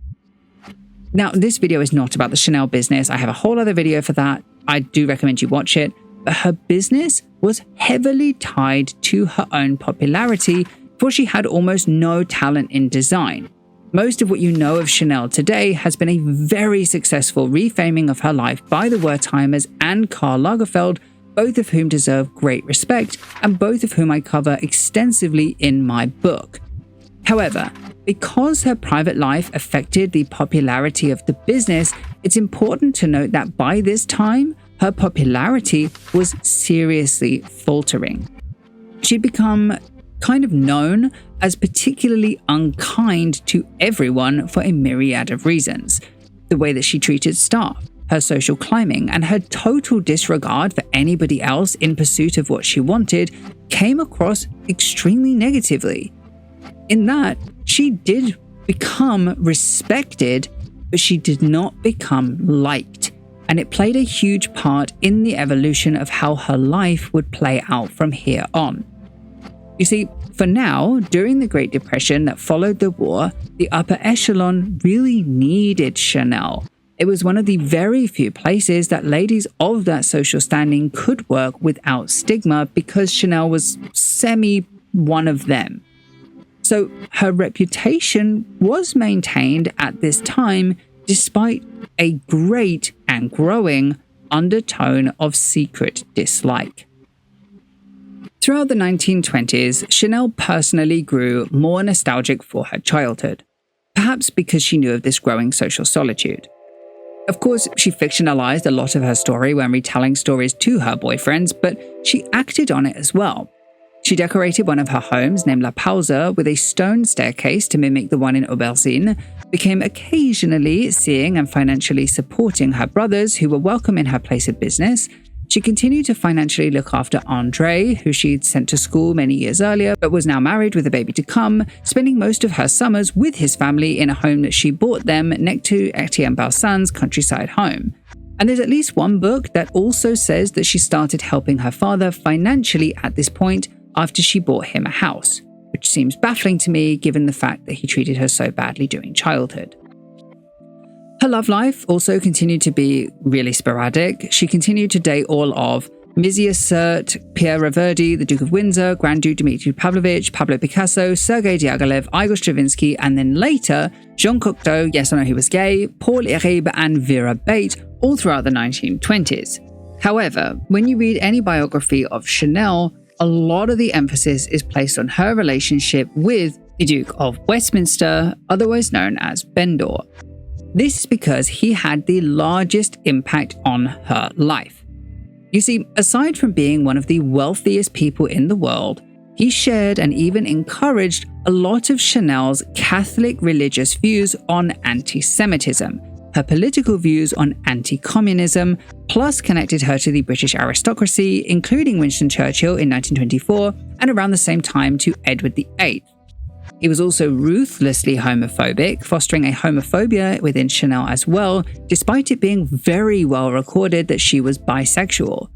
Now, this video is not about the Chanel business. I have a whole other video for that. I do recommend you watch it. But her business was heavily tied to her own popularity, for she had almost no talent in design. Most of what you know of Chanel today has been a very successful reframing of her life by the Wertheimers and Karl Lagerfeld, both of whom deserve great respect and both of whom I cover extensively in my book. However, because her private life affected the popularity of the business, it's important to note that by this time, her popularity was seriously faltering. She'd become kind of known as particularly unkind to everyone for a myriad of reasons. The way that she treated staff, her social climbing, and her total disregard for anybody else in pursuit of what she wanted came across extremely negatively. In that, she did become respected, but she did not become liked, and it played a huge part in the evolution of how her life would play out from here on. You see, for now, during the Great Depression that followed the war, the upper echelon really needed Chanel. It was one of the very few places that ladies of that social standing could work without stigma because Chanel was one of them. So her reputation was maintained at this time despite a great and growing undertone of secret dislike. Throughout the 1920s, Chanel personally grew more nostalgic for her childhood, perhaps because she knew of this growing social solitude. Of course, she fictionalized a lot of her story when retelling stories to her boyfriends, but she acted on it as well. She decorated one of her homes, named La Pause, with a stone staircase to mimic the one in Auberzine, became occasionally seeing and financially supporting her brothers who were welcome in her place of business. She continued to financially look after André, who she'd sent to school many years earlier, but was now married with a baby to come, spending most of her summers with his family in a home that she bought them next to Etienne Balsan's countryside home. And there's at least one book that also says that she started helping her father financially at this point after she bought him a house, which seems baffling to me given the fact that he treated her so badly during childhood. Her love life also continued to be really sporadic. She continued to date all of Misia Sert, Pierre Reverdy, the Duke of Windsor, Grand Duke Dmitry Pavlovich, Pablo Picasso, Sergei Diaghilev, Igor Stravinsky, and then later, Jean Cocteau, yes or no he was gay, Paul Éribe, and Vera Bate, all throughout the 1920s. However, when you read any biography of Chanel, a lot of the emphasis is placed on her relationship with the Duke of Westminster, otherwise known as Bendor. This is because he had the largest impact on her life. You see, aside from being one of the wealthiest people in the world, he shared and even encouraged a lot of Chanel's Catholic religious views on anti-Semitism, her political views on anti-communism, plus connected her to the British aristocracy, including Winston Churchill in 1924, and around the same time to Edward VIII. He was also ruthlessly homophobic, fostering a homophobia within Chanel as well, despite it being very well recorded that she was bisexual.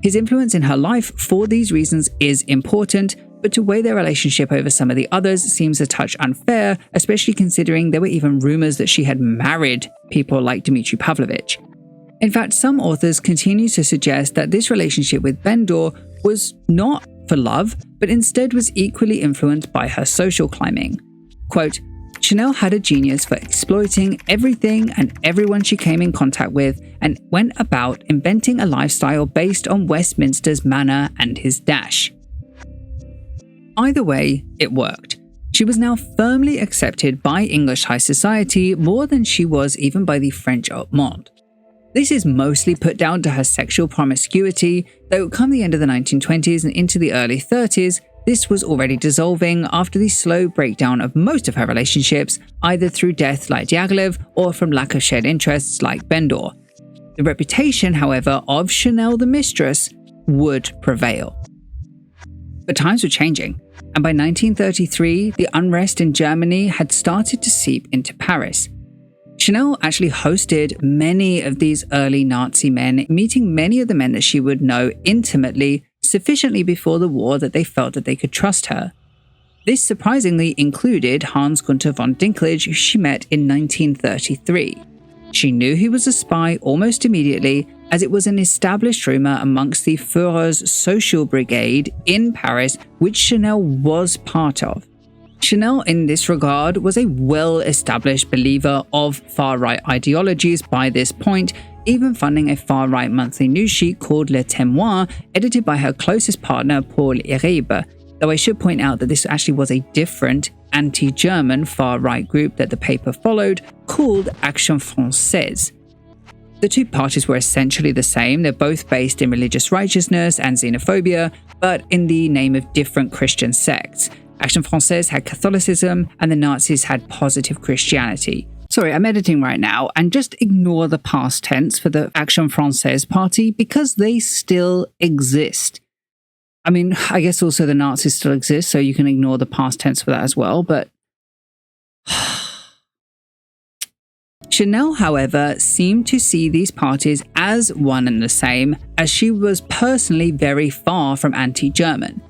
His influence in her life for these reasons is important, but to weigh their relationship over some of the others seems a touch unfair, especially considering there were even rumors that she had married people like Dmitry Pavlovich. In fact, some authors continue to suggest that this relationship with Bendor was not for love, but instead was equally influenced by her social climbing. Quote, Chanel had a genius for exploiting everything and everyone she came in contact with and went about inventing a lifestyle based on Westminster's manner and his dash. Either way, it worked. She was now firmly accepted by English high society more than she was even by the French haute monde. This is mostly put down to her sexual promiscuity, though come the end of the 1920s and into the early 30s, this was already dissolving after the slow breakdown of most of her relationships, either through death like Diaghilev or from lack of shared interests like Bendor. The reputation, however, of Chanel the mistress would prevail. But times were changing, and by 1933, the unrest in Germany had started to seep into Paris. Chanel actually hosted many of these early Nazi men, meeting many of the men that she would know intimately sufficiently before the war that they felt that they could trust her. This surprisingly included Hans Gunther von Dinklage, who she met in 1933. She knew he was a spy almost immediately, as it was an established rumor amongst the Führer's social brigade in Paris, which Chanel was part of. Chanel, in this regard, was a well-established believer of far-right ideologies by this point, even funding a far-right monthly news sheet called Le Témoin, edited by her closest partner Paul Iribe, though I should point out that this actually was a different anti-German far-right group that the paper followed, called Action Française. The two parties were essentially the same. They're both based in religious righteousness and xenophobia, but in the name of different Christian sects. Action Française had Catholicism, and the Nazis had positive Christianity. Sorry, I'm editing right now, and just ignore the past tense for the Action Française party because they still exist. I mean, I guess also the Nazis still exist, so you can ignore the past tense for that as well, but... Chanel, however, seemed to see these parties as one and the same, as she was personally very far from anti-German.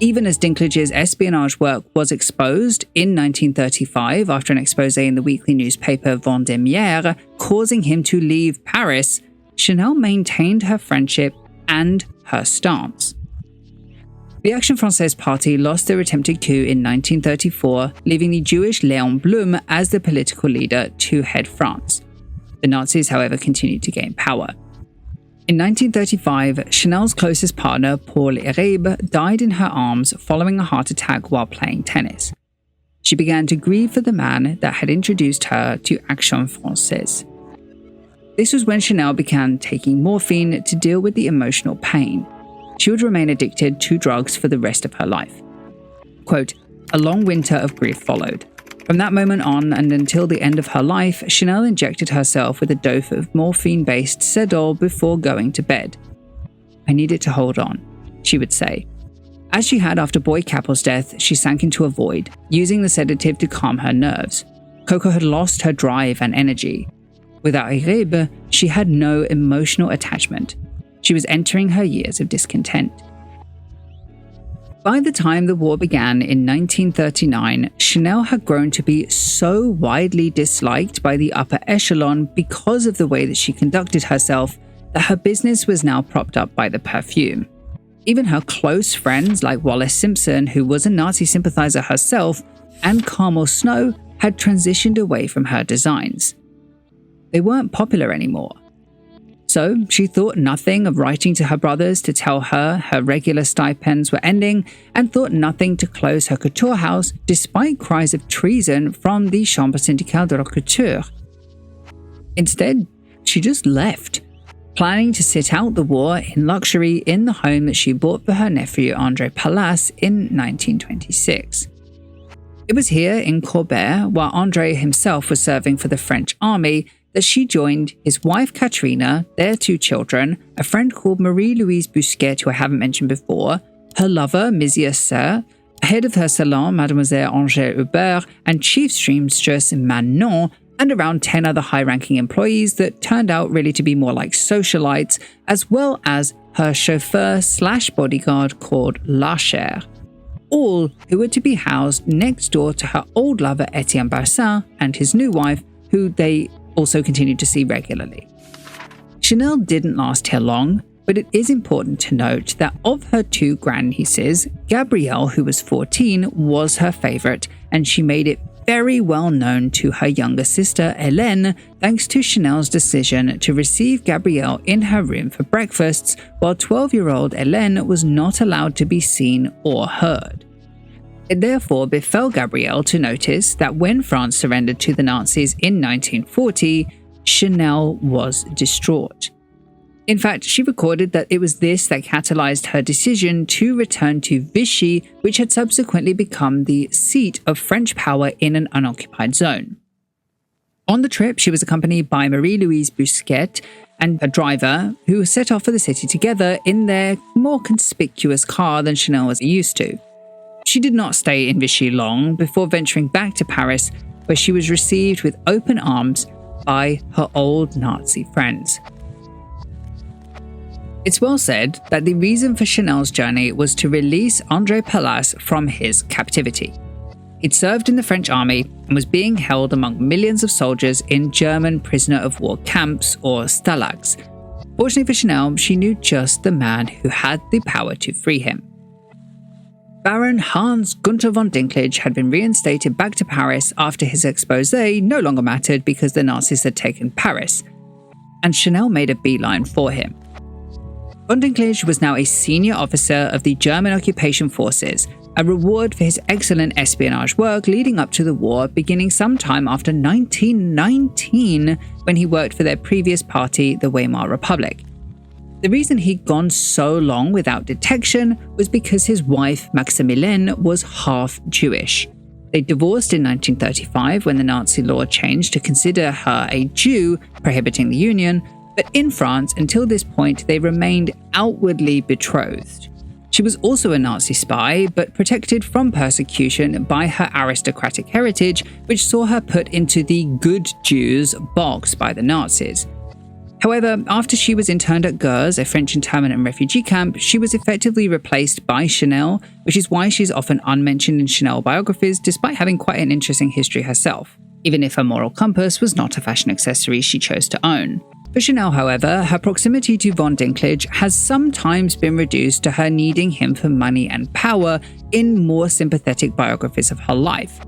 Even as Dinklage's espionage work was exposed in 1935 after an expose in the weekly newspaper Vendémiaire, causing him to leave Paris, Chanel maintained her friendship and her stance. The Action Française party lost their attempted coup in 1934, leaving the Jewish Léon Blum as the political leader to head France. The Nazis, however, continued to gain power. In 1935, Chanel's closest partner, Paul Iribe, died in her arms following a heart attack while playing tennis. She began to grieve for the man that had introduced her to Action Française. This was when Chanel began taking morphine to deal with the emotional pain. She would remain addicted to drugs for the rest of her life. Quote, "A long winter of grief followed. From that moment on and until the end of her life, Chanel injected herself with a dose of morphine-based Sedol before going to bed. I needed to hold on," she would say. As she had after boy Capel's death, she sank into a void, using the sedative to calm her nerves. Coco had lost her drive and energy. Without Iribe, she had no emotional attachment. She was entering her years of discontent. By the time the war began in 1939, Chanel had grown to be so widely disliked by the upper echelon because of the way that she conducted herself that her business was now propped up by the perfume. Even her close friends like Wallis Simpson, who was a Nazi sympathizer herself, and Carmel Snow had transitioned away from her designs. They weren't popular anymore. So she thought nothing of writing to her brothers to tell her her regular stipends were ending, and thought nothing to close her couture house despite cries of treason from the Chambre syndicale de la couture. Instead, she just left, planning to sit out the war in luxury in the home that she bought for her nephew André Palas in 1926. It was here in Corbert, while André himself was serving for the French army, that she joined his wife Katrina, their two children, a friend called Marie-Louise Busquet, who I haven't mentioned before, her lover Misia Serre, head of her salon Mademoiselle Angèle Hubert, and chief seamstress Manon, and around 10 other high-ranking employees that turned out really to be more like socialites, as well as her chauffeur/bodyguard called Lacher, all who were to be housed next door to her old lover Etienne Balsan and his new wife, who they also continued to see regularly. Chanel didn't last here long, but it is important to note that of her two grandnieces, Gabrielle, who was 14, was her favorite, and she made it very well known to her younger sister Hélène, thanks to Chanel's decision to receive Gabrielle in her room for breakfasts, while 12-year-old Hélène was not allowed to be seen or heard. It therefore befell Gabrielle to notice that when France surrendered to the Nazis in 1940, Chanel was distraught. In fact, she recorded that it was this that catalyzed her decision to return to Vichy, which had subsequently become the seat of French power in an unoccupied zone. On the trip, she was accompanied by Marie-Louise Busquet and a driver, who set off for the city together in their more conspicuous car than Chanel was used to. She did not stay in Vichy long before venturing back to Paris, where she was received with open arms by her old Nazi friends. It's well said that the reason for Chanel's journey was to release André Palas from his captivity. He'd served in the French army and was being held among millions of soldiers in German prisoner of war camps or stalags. Fortunately for Chanel, she knew just the man who had the power to free him. Baron Hans Gunther von Dinklage had been reinstated back to Paris after his exposé no longer mattered because the Nazis had taken Paris, and Chanel made a beeline for him. Von Dinklage was now a senior officer of the German occupation forces, a reward for his excellent espionage work leading up to the war, beginning sometime after 1919 when he worked for their previous party, the Weimar Republic. The reason he'd gone so long without detection was because his wife, Maximilienne, was half Jewish. They divorced in 1935 when the Nazi law changed to consider her a Jew, prohibiting the union, but in France, until this point, they remained outwardly betrothed. She was also a Nazi spy, but protected from persecution by her aristocratic heritage, which saw her put into the good Jews box by the Nazis. However, after she was interned at Gurs, a French internment and refugee camp, she was effectively replaced by Chanel, which is why she's often unmentioned in Chanel biographies, despite having quite an interesting history herself, even if her moral compass was not a fashion accessory she chose to own. For Chanel, however, her proximity to von Dinklage has sometimes been reduced to her needing him for money and power in more sympathetic biographies of her life.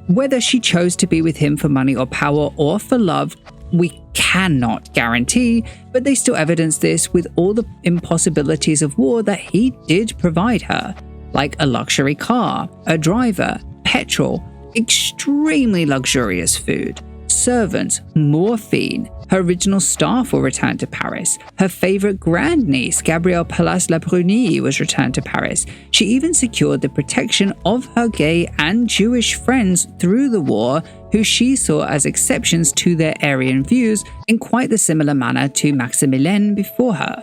Whether she chose to be with him for money or power or for love, we cannot guarantee, but they still evidence this with all the impossibilities of war that he did provide her, like a luxury car, a driver, petrol, extremely luxurious food, servants, morphine. Her original staff were returned to Paris. Her favorite grandniece, Gabrielle Palas-Labruni, was returned to Paris. She even secured the protection of her gay and Jewish friends through the war, who she saw as exceptions to their Aryan views in quite the similar manner to Maximilienne before her.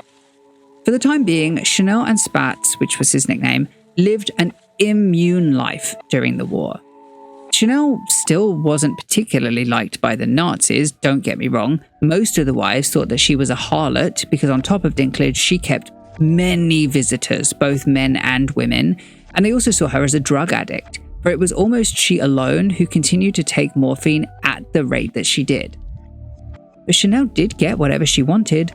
For the time being, Chanel and Spatz, which was his nickname, lived an immune life during the war. Chanel still wasn't particularly liked by the Nazis, don't get me wrong. Most of the wives thought that she was a harlot because on top of Dinklage, she kept many visitors, both men and women, and they also saw her as a drug addict, for it was almost she alone who continued to take morphine at the rate that she did. But Chanel did get whatever she wanted,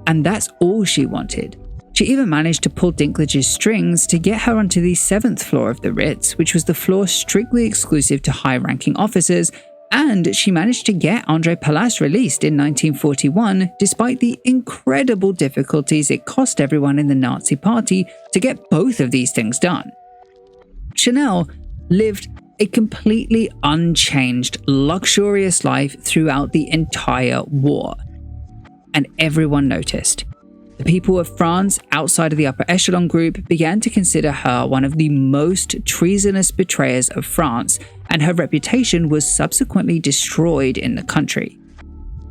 and that's all she wanted. She even managed to pull Dinklage's strings to get her onto the 7th floor of the Ritz, which was the floor strictly exclusive to high-ranking officers, and she managed to get André Palas released in 1941, despite the incredible difficulties it cost everyone in the Nazi party to get both of these things done. Chanel lived a completely unchanged, luxurious life throughout the entire war, and everyone noticed. The people of France outside of the upper echelon group began to consider her one of the most treasonous betrayers of France, and her reputation was subsequently destroyed in the country.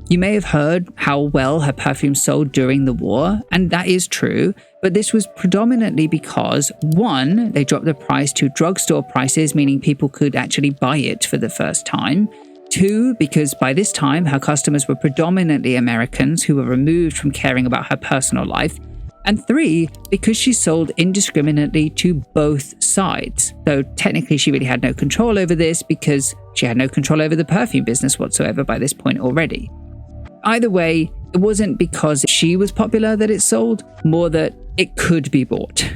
You may have heard how well her perfume sold during the war, and that is true, but this was predominantly because, 1, they dropped the price to drugstore prices, meaning people could actually buy it for the first time. 2, because by this time her customers were predominantly Americans who were removed from caring about her personal life. And 3, because she sold indiscriminately to both sides, though technically she really had no control over this because she had no control over the perfume business whatsoever by this point already. Either way, it wasn't because she was popular that it sold, more that it could be bought.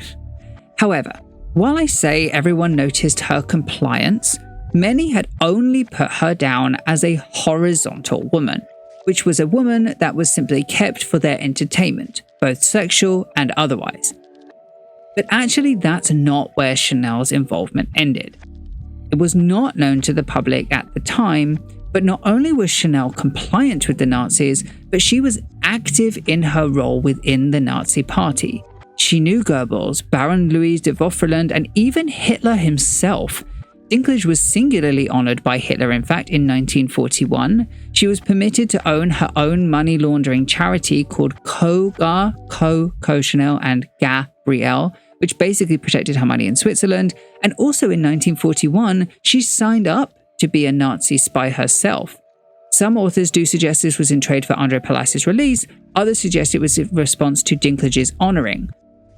However, while I say everyone noticed her compliance, many had only put her down as a horizontal woman, which was a woman that was simply kept for their entertainment, both sexual and otherwise. But actually, that's not where Chanel's involvement ended. It was not known to the public at the time, but not only was Chanel compliant with the Nazis, but she was active in her role within the Nazi party. She knew Goebbels, Baron Louis de Vaufreland, and even Hitler himself. Dinklage was singularly honoured by Hitler, in fact, in 1941. She was permitted to own her own money laundering charity called Co Chanel and Gabrielle, which basically protected her money in Switzerland. And also in 1941, she signed up to be a Nazi spy herself. Some authors do suggest this was in trade for André Palas's release, others suggest it was in response to Dinklage's honouring.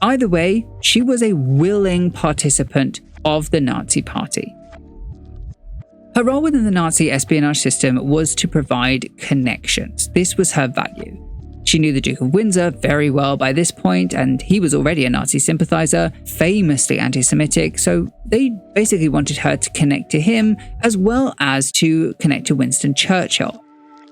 Either way, she was a willing participant of the Nazi party. Her role within the Nazi espionage system was to provide connections. This was her value. She knew the Duke of Windsor very well by this point, and he was already a Nazi sympathizer, famously anti-Semitic, so they basically wanted her to connect to him as well as to connect to Winston Churchill.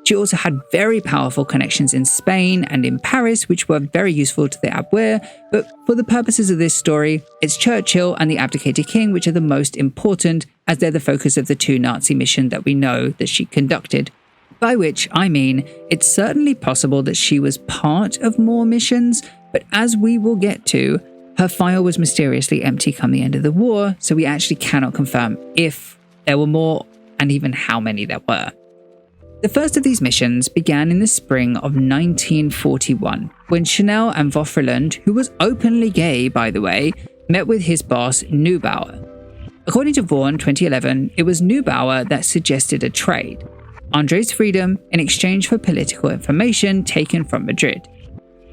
She also had very powerful connections in Spain and in Paris, which were very useful to the Abwehr, but for the purposes of this story, it's Churchill and the abdicated king which are the most important, as they're the focus of the two Nazi missions that we know that she conducted. By which I mean, it's certainly possible that she was part of more missions, but as we will get to, her file was mysteriously empty come the end of the war, so we actually cannot confirm if there were more and even how many there were. The first of these missions began in the spring of 1941, when Chanel and Wertheimer, who was openly gay by the way, met with his boss Neubauer. According to Vaughan 2011, it was Neubauer that suggested a trade, André's freedom in exchange for political information taken from Madrid.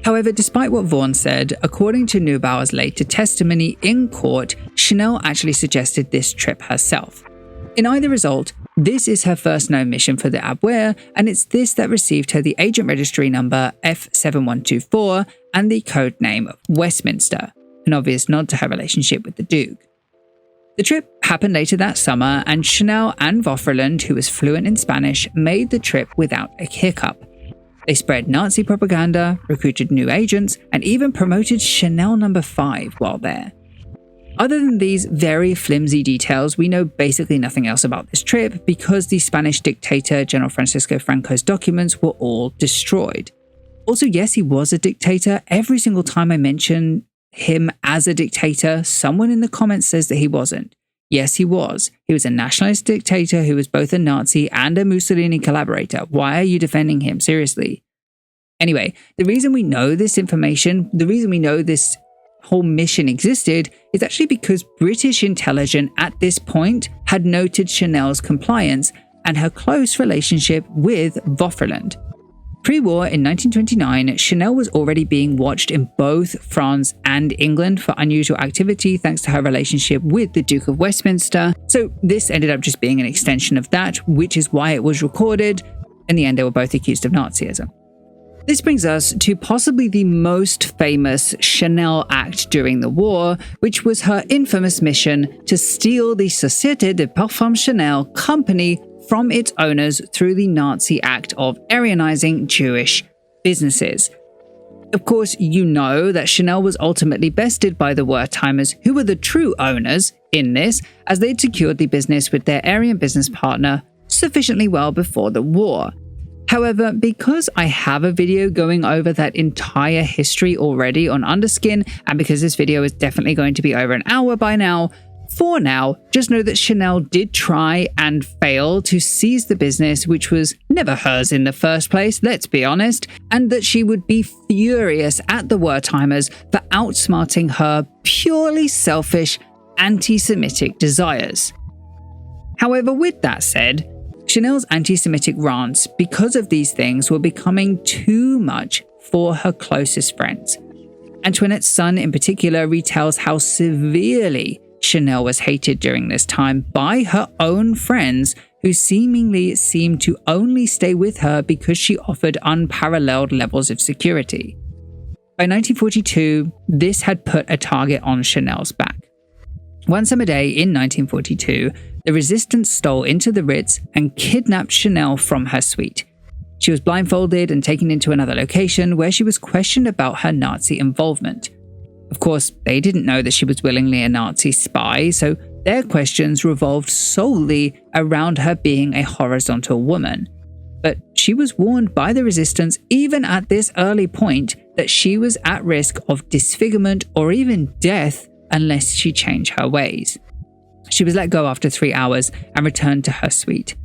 However, despite what Vaughan said, according to Neubauer's later testimony in court, Chanel actually suggested this trip herself. In either result, this is her first known mission for the Abwehr, and it's this that received her the agent registry number F7124 and the code name Westminster, an obvious nod to her relationship with the Duke. The trip happened later that summer, and Chanel and Wertheimer, who was fluent in Spanish, made the trip without a hiccup. They spread Nazi propaganda, recruited new agents, and even promoted Chanel No. 5 while there. Other than these very flimsy details, we know basically nothing else about this trip because the Spanish dictator General Francisco Franco's documents were all destroyed. Also, yes, he was a dictator. Every single time I mention him as a dictator, someone in the comments says that he wasn't. Yes, he was. He was a nationalist dictator who was both a Nazi and a Mussolini collaborator. Why are you defending him? Seriously. Anyway, the reason we know this information, the reason we know this whole mission existed is actually because British intelligence at this point had noted Chanel's compliance and her close relationship with Wertheimer. Pre-war in 1929, Chanel was already being watched in both France and England for unusual activity thanks to her relationship with the Duke of Westminster, so this ended up just being an extension of that, which is why it was recorded. In the end, they were both accused of Nazism. This brings us to possibly the most famous Chanel act during the war, which was her infamous mission to steal the Société de Parfums Chanel company from its owners through the Nazi act of Aryanizing Jewish businesses. Of course, you know that Chanel was ultimately bested by the Wertheimers, who were the true owners in this, as they'd secured the business with their Aryan business partner sufficiently well before the war. However, because I have a video going over that entire history already on Underskin, and because this video is definitely going to be over an hour by now, for now, just know that Chanel did try and fail to seize the business, which was never hers in the first place, let's be honest, and that she would be furious at the Wertheimers for outsmarting her purely selfish, anti-Semitic desires. However, with that said, Chanel's anti-Semitic rants, because of these things, were becoming too much for her closest friends. Antoinette's son in particular retells how severely Chanel was hated during this time by her own friends, who seemingly seemed to only stay with her because she offered unparalleled levels of security. By 1942, this had put a target on Chanel's back. One summer day in 1942, the resistance stole into the Ritz and kidnapped Chanel from her suite. She was blindfolded and taken into another location where she was questioned about her Nazi involvement. Of course, they didn't know that she was willingly a Nazi spy, so their questions revolved solely around her being a horizontal woman. But she was warned by the resistance, even at this early point, that she was at risk of disfigurement or even death unless she changed her ways. She was let go after 3 hours and returned to her suite.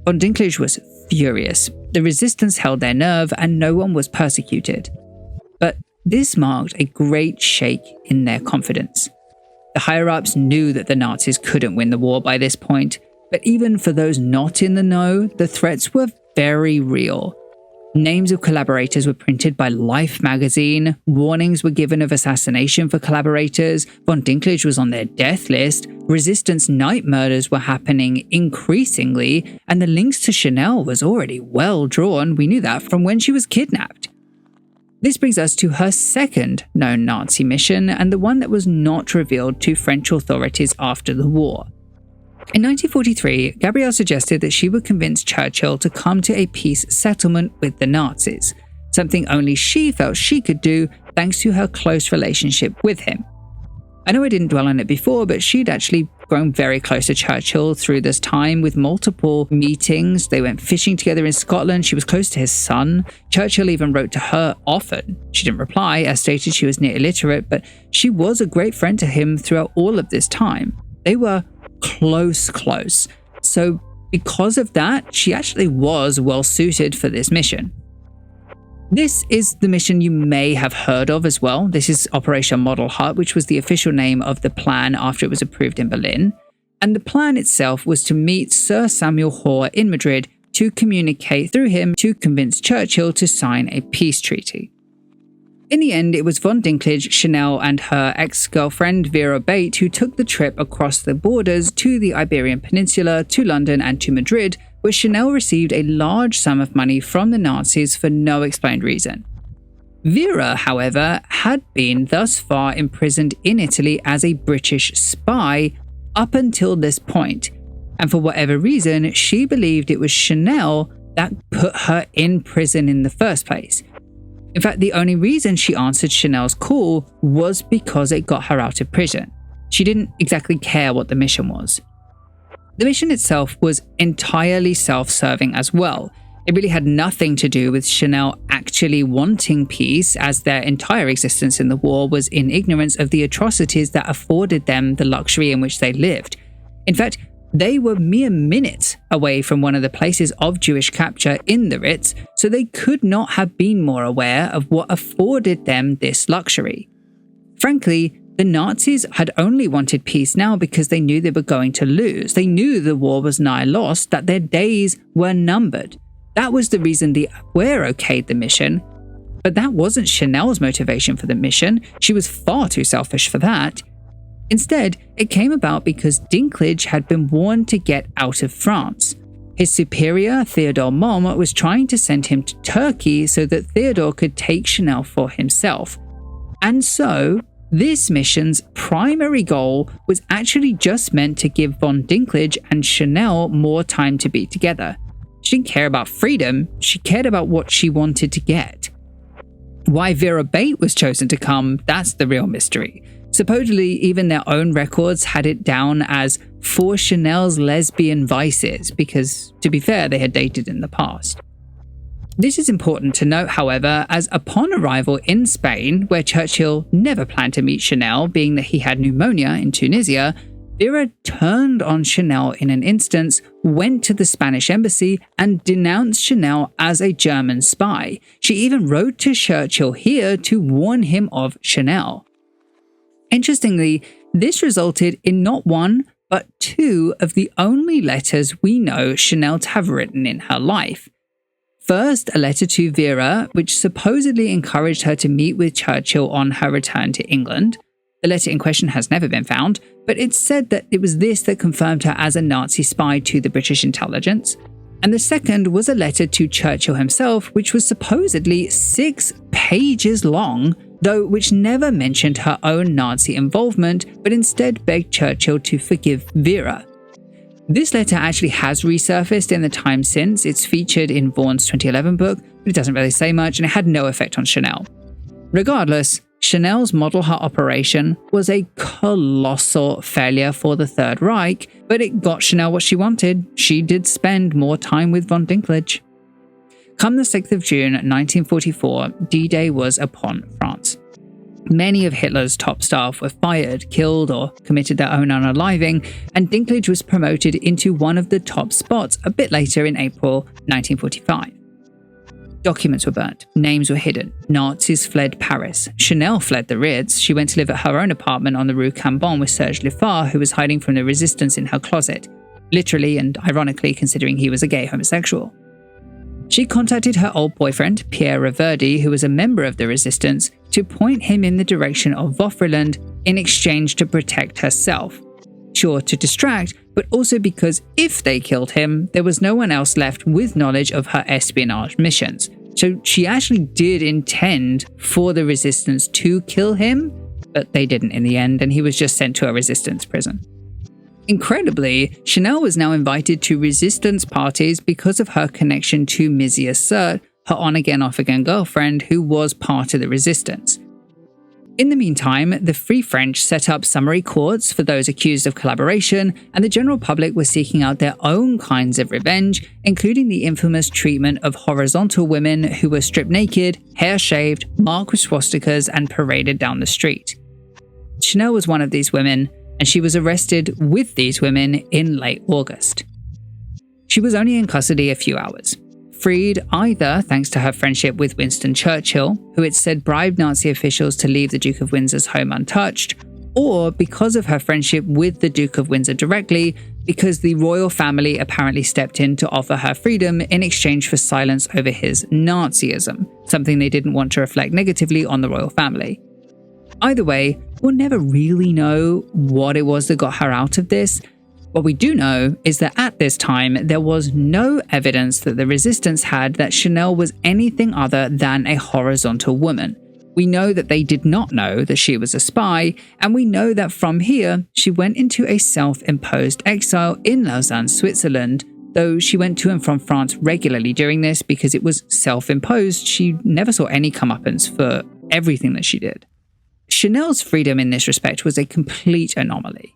Von Dinklage was furious. The resistance held their nerve and no one was persecuted. But this marked a great shake in their confidence. The higher-ups knew that the Nazis couldn't win the war by this point, but even for those not in the know, the threats were very real. Names of collaborators were printed by Life magazine, warnings were given of assassination for collaborators, Von Dinklage was on their death list, resistance night murders were happening increasingly, and the links to Chanel was already well drawn. We knew that from when she was kidnapped. This brings us to her second known Nazi mission, and the one that was not revealed to French authorities after the war. In 1943, Gabrielle suggested that she would convince Churchill to come to a peace settlement with the Nazis, something only she felt she could do thanks to her close relationship with him. I know I didn't dwell on it before, but she'd actually grown very close to Churchill through this time with multiple meetings. They went fishing together in Scotland. She was close to his son. Churchill even wrote to her often. She didn't reply, as stated she was near illiterate, but she was a great friend to him throughout all of this time. They were close. So because of that, she actually was well suited for this mission. This is the mission you may have heard of as well. This is Operation Model Hut, which was the official name of the plan after it was approved in Berlin. And the plan itself was to meet Sir Samuel Hoare in Madrid to communicate through him to convince Churchill to sign a peace treaty. In the end, it was von Dinklage, Chanel, and her ex-girlfriend Vera Bate who took the trip across the borders to the Iberian Peninsula, to London, and to Madrid, where Chanel received a large sum of money from the Nazis for no explained reason. Vera, however, had been thus far imprisoned in Italy as a British spy up until this point, and for whatever reason, she believed it was Chanel that put her in prison in the first place. In fact, the only reason she answered Chanel's call was because it got her out of prison. She didn't exactly care what the mission was. The mission itself was entirely self-serving as well. It really had nothing to do with Chanel actually wanting peace, as their entire existence in the war was in ignorance of the atrocities that afforded them the luxury in which they lived. In fact, they were mere minutes away from one of the places of Jewish capture in the Ritz, so they could not have been more aware of what afforded them this luxury. Frankly, the Nazis had only wanted peace now because they knew they were going to lose. They knew the war was nigh lost, that their days were numbered. That was the reason the Abwehr okayed the mission, but that wasn't Chanel's motivation for the mission. She was far too selfish for that. Instead, it came about because Dinklage had been warned to get out of France. His superior, Theodore Momm, was trying to send him to Turkey so that Theodore could take Chanel for himself. And so, this mission's primary goal was actually just meant to give von Dinklage and Chanel more time to be together. She didn't care about freedom, she cared about what she wanted to get. Why Vera Bate was chosen to come, that's the real mystery. Supposedly, even their own records had it down as for Chanel's lesbian vices, because, to be fair, they had dated in the past. This is important to note, however, as upon arrival in Spain, where Churchill never planned to meet Chanel, being that he had pneumonia in Tunisia, Vera turned on Chanel in an instance, went to the Spanish embassy, and denounced Chanel as a German spy. She even wrote to Churchill here to warn him of Chanel. Interestingly, this resulted in not one, but two of the only letters we know Chanel to have written in her life. First, a letter to Vera, which supposedly encouraged her to meet with Churchill on her return to England. The letter in question has never been found, but it's said that it was this that confirmed her as a Nazi spy to the British intelligence. And the second was a letter to Churchill himself, which was supposedly 6 pages long, though which never mentioned her own Nazi involvement, but instead begged Churchill to forgive Vera. This letter actually has resurfaced in the time since. It's featured in Vaughan's 2011 book, but it doesn't really say much, and it had no effect on Chanel. Regardless, Chanel's Model Hut operation was a colossal failure for the Third Reich, but it got Chanel what she wanted. She did spend more time with von Dinklage. Come the 6th of June 1944, D-Day was upon France. Many of Hitler's top staff were fired, killed, or committed their own unaliving, and Dinklage was promoted into one of the top spots a bit later in April 1945. Documents were burnt, names were hidden, Nazis fled Paris, Chanel fled the Ritz, she went to live at her own apartment on the Rue Cambon with Serge Lefort, who was hiding from the resistance in her closet, literally and ironically considering he was a gay homosexual. She contacted her old boyfriend, Pierre Reverdy, who was a member of the resistance, to point him in the direction of Vaufreland in exchange to protect herself. Sure, to distract, but also because if they killed him, there was no one else left with knowledge of her espionage missions. So she actually did intend for the resistance to kill him, but they didn't in the end, and he was just sent to a resistance prison. Incredibly, Chanel was now invited to resistance parties because of her connection to Mizia Sert, her on-again, off-again girlfriend who was part of the resistance. In the meantime, the Free French set up summary courts for those accused of collaboration, and the general public was seeking out their own kinds of revenge, including the infamous treatment of horizontal women who were stripped naked, hair shaved, marked with swastikas, and paraded down the street. Chanel was one of these women, and she was arrested with these women in late August. She was only in custody a few hours. Freed either thanks to her friendship with Winston Churchill, who it said bribed Nazi officials to leave the Duke of Windsor's home untouched, or because of her friendship with the Duke of Windsor directly, because the royal family apparently stepped in to offer her freedom in exchange for silence over his Nazism, something they didn't want to reflect negatively on the royal family. Either way, we'll never really know what it was that got her out of this. What we do know is that at this time, there was no evidence that the resistance had that Chanel was anything other than a horizontal woman. We know that they did not know that she was a spy, and we know that from here, she went into a self-imposed exile in Lausanne, Switzerland, though she went to and from France regularly during this because it was self-imposed. She never saw any comeuppance for everything that she did. Chanel's freedom in this respect was a complete anomaly.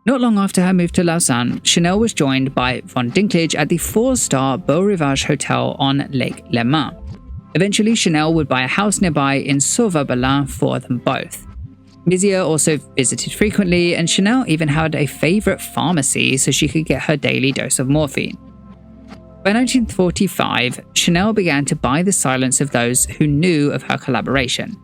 Not long after her move to Lausanne, Chanel was joined by von Dinklage at the 4-star Beau Rivage Hotel on Lake Léman. Eventually, Chanel would buy a house nearby in Sauveur-Belin for them both. Mizia also visited frequently, and Chanel even had a favourite pharmacy so she could get her daily dose of morphine. By 1945, Chanel began to buy the silence of those who knew of her collaboration.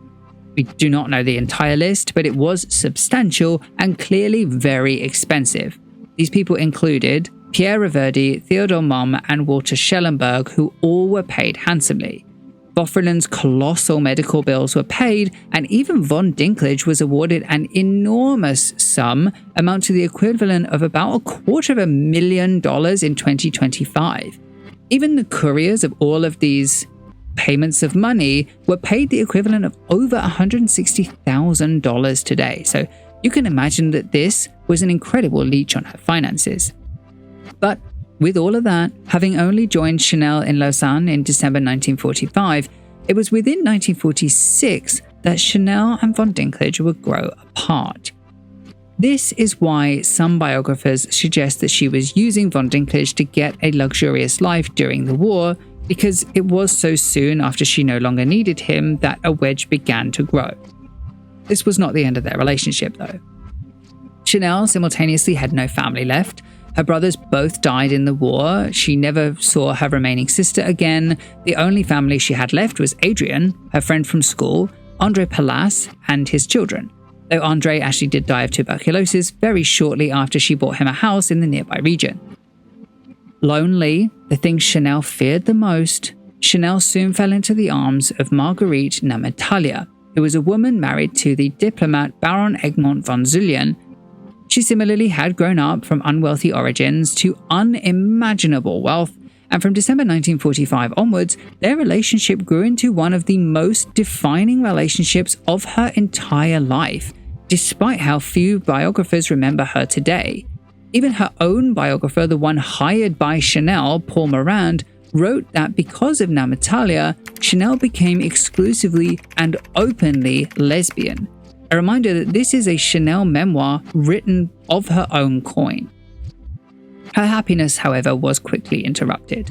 We do not know the entire list, but it was substantial and clearly very expensive. These people included Pierre Reverdy, Theodore Mumm, and Walter Schellenberg, who all were paid handsomely. Bofferland's colossal medical bills were paid, and even von Dinklage was awarded an enormous sum, amount to the equivalent of about $250,000 in 2025. Even the couriers of all of these payments of money were paid the equivalent of over $160,000 today. So you can imagine that this was an incredible leech on her finances. But with all of that, having only joined Chanel in Lausanne in December 1945, it was within 1946 that Chanel and von Dinklage would grow apart. This is why some biographers suggest that she was using von Dinklage to get a luxurious life during the war, because it was so soon after she no longer needed him that a wedge began to grow. This was not the end of their relationship, though. Chanel simultaneously had no family left. Her brothers both died in the war. She never saw her remaining sister again. The only family she had left was Adrian, her friend from school, André Palas, and his children, though André actually did die of tuberculosis very shortly after she bought him a house in the nearby region. Lonely, the thing Chanel feared the most, Chanel soon fell into the arms of Marguerite Namitalia, who was a woman married to the diplomat Baron Egmont von Zullian. She similarly had grown up from unwealthy origins to unimaginable wealth, and from December 1945 onwards, their relationship grew into one of the most defining relationships of her entire life, despite how few biographers remember her today. Even her own biographer, the one hired by Chanel, Paul Morand, wrote that because of Namitalia, Chanel became exclusively and openly lesbian. A reminder that this is a Chanel memoir written of her own coin. Her happiness, however, was quickly interrupted.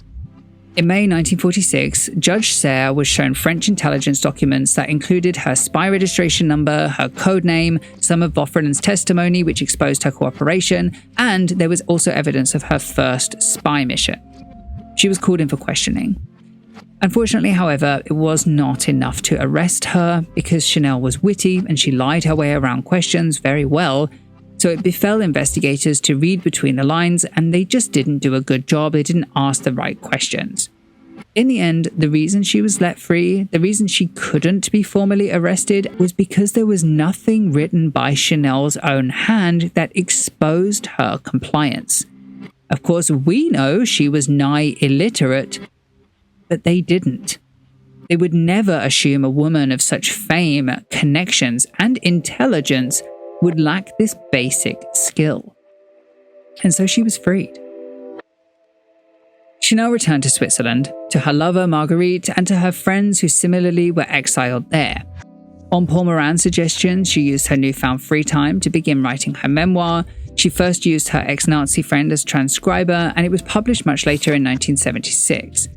In May 1946, Judge Serre was shown French intelligence documents that included her spy registration number, her code name, some of Bofferland's testimony which exposed her cooperation, and there was also evidence of her first spy mission. She was called in for questioning. Unfortunately, however, it was not enough to arrest her because Chanel was witty and she lied her way around questions very well, so it befell investigators to read between the lines, and they just didn't do a good job. They didn't ask the right questions. In the end, the reason she was let free, the reason she couldn't be formally arrested, was because there was nothing written by Chanel's own hand that exposed her compliance. Of course, we know she was nigh illiterate, but they didn't. They would never assume a woman of such fame, connections, and intelligence would lack this basic skill. And so she was freed. Chanel returned to Switzerland, to her lover Marguerite, and to her friends who similarly were exiled there. On Paul Moran's suggestion, she used her newfound free time to begin writing her memoir. She first used her ex-Nazi friend as transcriber, and it was published much later in 1976.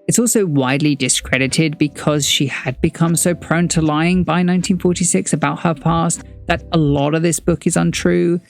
It's also widely discredited because she had become so prone to lying by 1946 about her past that a lot of this book is untrue.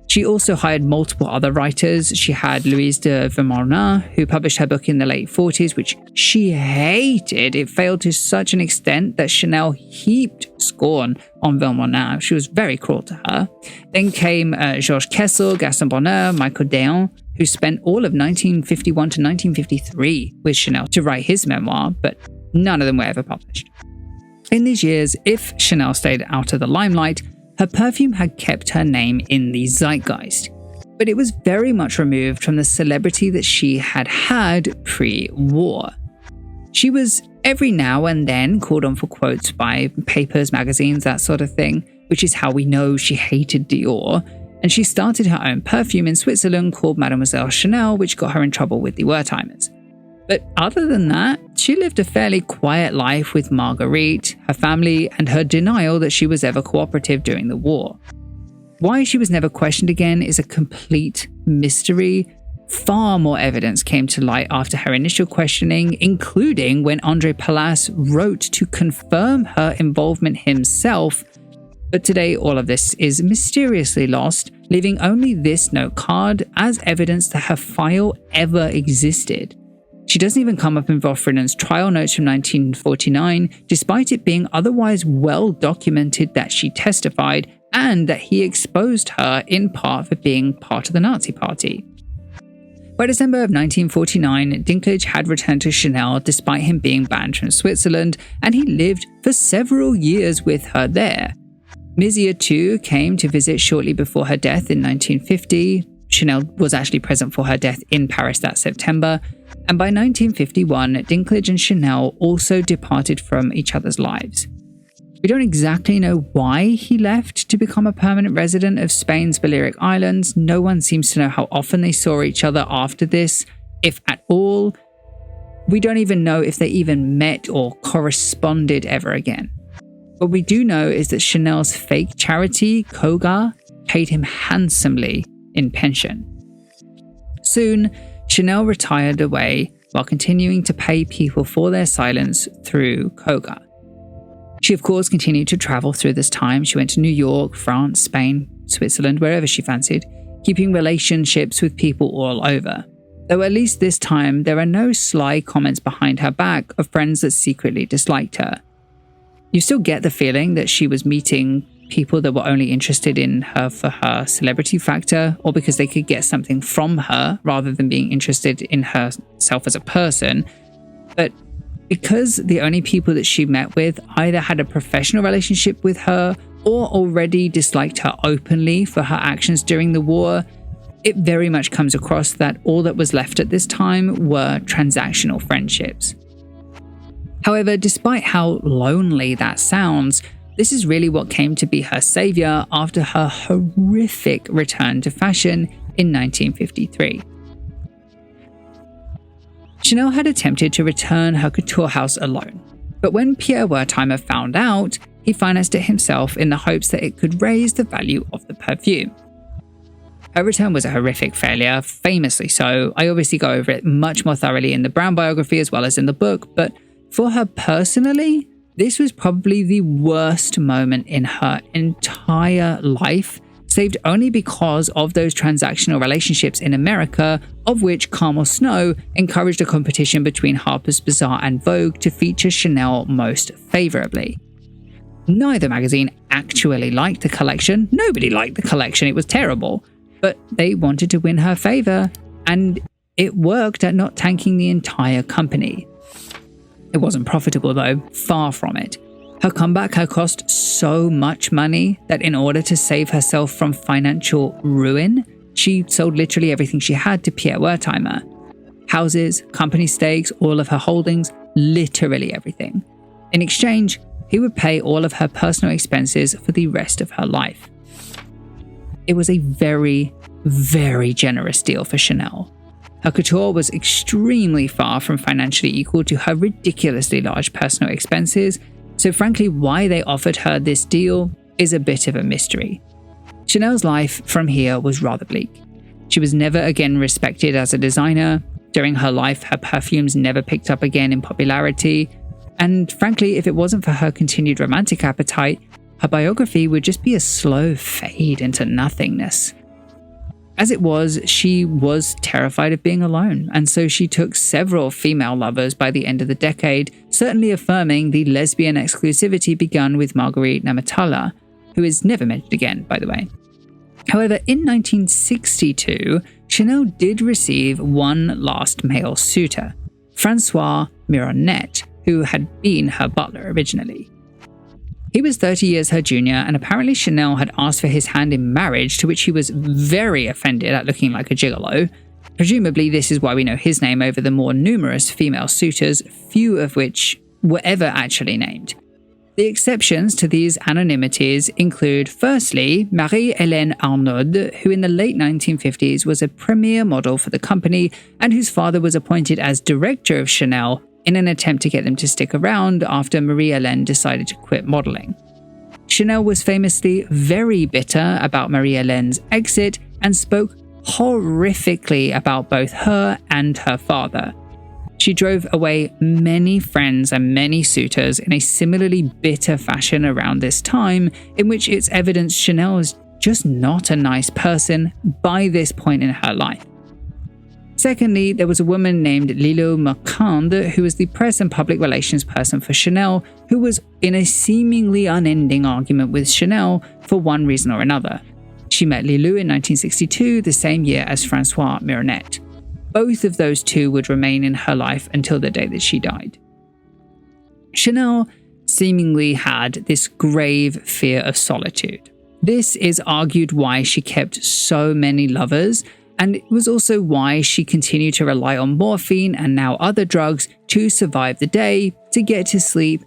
She also hired multiple other writers. She had Louise de Vermornin, who published her book in the late 40s, which she hated. It failed to such an extent that Chanel heaped scorn on Vermornin. She was very cruel to her. Then came Georges Kessel, Gaston Bonheur, Michael Déon, who spent all of 1951 to 1953 with Chanel to write his memoir, but none of them were ever published. In these years, if Chanel stayed out of the limelight, her perfume had kept her name in the zeitgeist, but it was very much removed from the celebrity that she had had pre-war. She was every now and then called on for quotes by papers, magazines, that sort of thing, which is how we know she hated Dior, and she started her own perfume in Switzerland called Mademoiselle Chanel, which got her in trouble with the Wertheimers. But other than that, she lived a fairly quiet life with Marguerite, her family, and her denial that she was ever cooperative during the war. Why she was never questioned again is a complete mystery. Far more evidence came to light after her initial questioning, including when André Palas wrote to confirm her involvement himself. But today, all of this is mysteriously lost, leaving only this note card as evidence that her file ever existed. She doesn't even come up in Wertheimer's trial notes from 1949, despite it being otherwise well documented that she testified and that he exposed her in part for being part of the Nazi Party. By December of 1949, Dinklage had returned to Chanel despite him being banned from Switzerland, and he lived for several years with her there. Mizia too came to visit shortly before her death in 1950. Chanel was actually present for her death in Paris that September, and by 1951, Dinklage and Chanel also departed from each other's lives. We don't exactly know why he left to become a permanent resident of Spain's Balearic Islands. No one seems to know how often they saw each other after this, if at all. We don't even know if they even met or corresponded ever again. What we do know is that Chanel's fake charity, Koga, paid him handsomely in pension. Soon, Chanel retired away while continuing to pay people for their silence through Koga. She, of course, continued to travel through this time. She went to New York, France, Spain, Switzerland, wherever she fancied, keeping relationships with people all over. Though at least this time, there are no sly comments behind her back of friends that secretly disliked her. You still get the feeling that she was meeting people that were only interested in her for her celebrity factor or because they could get something from her rather than being interested in herself as a person. But because the only people that she met with either had a professional relationship with her or already disliked her openly for her actions during the war, it very much comes across that all that was left at this time were transactional friendships. However, despite how lonely that sounds, this is really what came to be her savior after her horrific return to fashion in 1953. Chanel had attempted to return her couture house alone, but when Pierre Wertheimer found out, he financed it himself in the hopes that it could raise the value of the perfume. Her return was a horrific failure, famously so. I obviously go over it much more thoroughly in the Brown biography as well as in the book, but for her personally, this was probably the worst moment in her entire life, saved only because of those transactional relationships in America, of which Carmel Snow encouraged a competition between Harper's Bazaar and Vogue to feature Chanel most favorably. Neither magazine actually liked the collection. Nobody liked the collection. It was terrible. But they wanted to win her favor, and it worked at not tanking the entire company. It wasn't profitable though, far from it. Her comeback had cost so much money that in order to save herself from financial ruin, she sold literally everything she had to Pierre Wertheimer. Houses, company stakes, all of her holdings, literally everything. In exchange, he would pay all of her personal expenses for the rest of her life. It was a very, very generous deal for Chanel. Her couture was extremely far from financially equal to her ridiculously large personal expenses, so frankly, why they offered her this deal is a bit of a mystery. Chanel's life from here was rather bleak. She was never again respected as a designer. During her life, her perfumes never picked up again in popularity. And frankly, if it wasn't for her continued romantic appetite, her biography would just be a slow fade into nothingness. As it was, she was terrified of being alone, and so she took several female lovers by the end of the decade, certainly affirming the lesbian exclusivity begun with Marguerite Namatala, who is never mentioned again, by the way. However, in 1962, Chanel did receive one last male suitor, François Mironnet, who had been her butler originally. He was 30 years her junior, and apparently Chanel had asked for his hand in marriage, to which he was very offended at looking like a gigolo. Presumably, this is why we know his name over the more numerous female suitors, few of which were ever actually named. The exceptions to these anonymities include, firstly, Marie-Hélène Arnaud, who in the late 1950s was a premier model for the company and whose father was appointed as director of Chanel in an attempt to get them to stick around after Marie-Hélène decided to quit modeling. Chanel was famously very bitter about Marie-Hélène's exit and spoke horrifically about both her and her father. She drove away many friends and many suitors in a similarly bitter fashion around this time, in which it's evident Chanel is just not a nice person by this point in her life. Secondly, there was a woman named Lilo Marquand, who was the press and public relations person for Chanel, who was in a seemingly unending argument with Chanel for one reason or another. She met Lilo in 1962, the same year as François Mironnet. Both of those two would remain in her life until the day that she died. Chanel seemingly had this grave fear of solitude. This is argued why she kept so many lovers, and it was also why she continued to rely on morphine and now other drugs to survive the day, to get to sleep,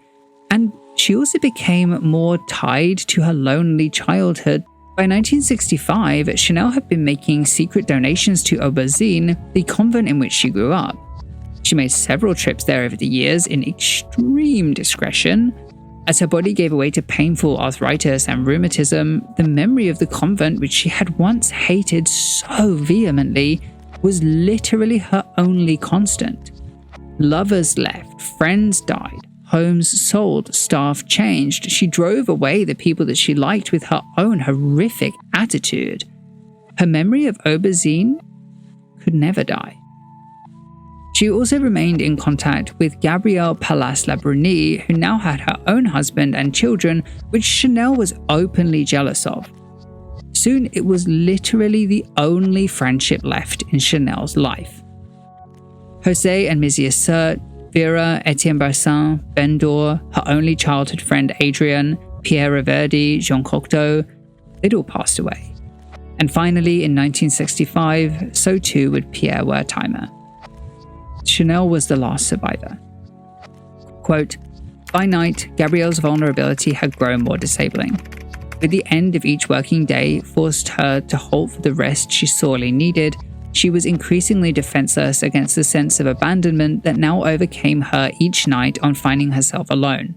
and she also became more tied to her lonely childhood. By 1965, Chanel had been making secret donations to Auberzine, the convent in which she grew up. She made several trips there over the years in extreme discretion. As her body gave way to painful arthritis and rheumatism, the memory of the convent, which she had once hated so vehemently, was literally her only constant. Lovers left, friends died, homes sold, staff changed. She drove away the people that she liked with her own horrific attitude. Her memory of Auberzine could never die. She also remained in contact with Gabrielle Palas-Labruni, who now had her own husband and children, which Chanel was openly jealous of. Soon, it was literally the only friendship left in Chanel's life. José and Mizia Sert, Vera, Etienne Balsan, Ben Dor, her only childhood friend Adrian, Pierre Reverdy, Jean Cocteau, they'd all passed away. And finally, in 1965, so too would Pierre Wertheimer. Chanel was the last survivor. Quote, "By night, Gabrielle's vulnerability had grown more disabling. With the end of each working day forced her to halt for the rest she sorely needed, she was increasingly defenseless against the sense of abandonment that now overcame her each night on finding herself alone.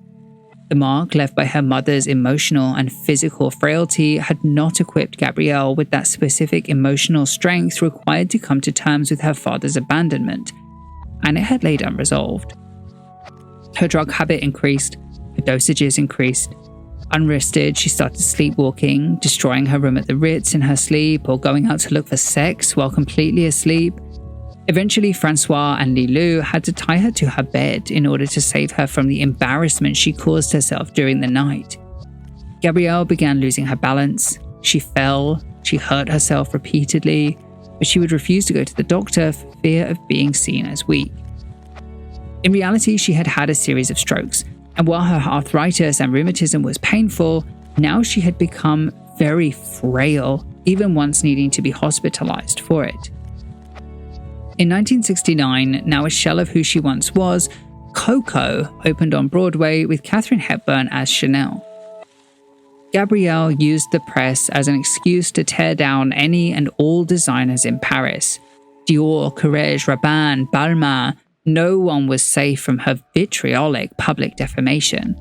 The mark left by her mother's emotional and physical frailty had not equipped Gabrielle with that specific emotional strength required to come to terms with her father's abandonment, and it had laid unresolved. Her drug habit increased, her dosages increased. Unrested, she started sleepwalking, destroying her room at the Ritz in her sleep, or going out to look for sex while completely asleep. Eventually, François and Lilou had to tie her to her bed in order to save her from the embarrassment she caused herself during the night. Gabrielle began losing her balance. She fell, she hurt herself repeatedly, but she would refuse to go to the doctor for fear of being seen as weak. In reality, she had had a series of strokes, and while her arthritis and rheumatism was painful, now she had become very frail, even once needing to be hospitalized for it. In 1969, now a shell of who she once was, Coco opened on Broadway with Katharine Hepburn as Chanel. Gabrielle used the press as an excuse to tear down any and all designers in Paris. Dior, Courrèges, Rabanne, Balmain, no one was safe from her vitriolic public defamation.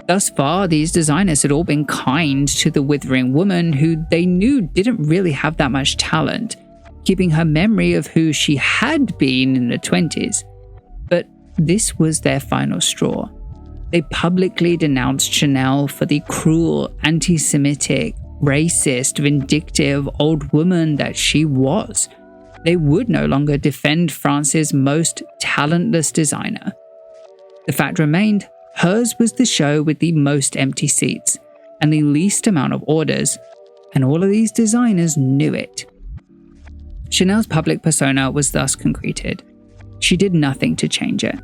Thus far, these designers had all been kind to the withering woman who they knew didn't really have that much talent, keeping her memory of who she had been in the 20s. But this was their final straw. They publicly denounced Chanel for the cruel, anti-Semitic, racist, vindictive old woman that she was. They would no longer defend France's most talentless designer. The fact remained, hers was the show with the most empty seats and the least amount of orders, and all of these designers knew it. Chanel's public persona was thus concreted. She did nothing to change it.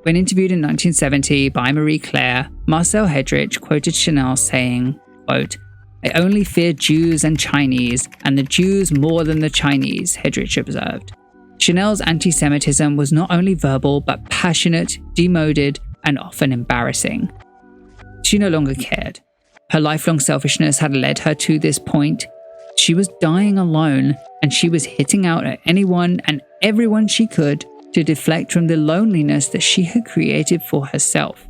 When interviewed in 1970 by Marie Claire, Marcel Hedrich quoted Chanel saying, quote, "I only fear Jews and Chinese, and the Jews more than the Chinese," Hedrich observed. Chanel's anti-Semitism was not only verbal, but passionate, demoded, and often embarrassing. She no longer cared. Her lifelong selfishness had led her to this point. She was dying alone, and she was hitting out at anyone and everyone she could to deflect from the loneliness that she had created for herself.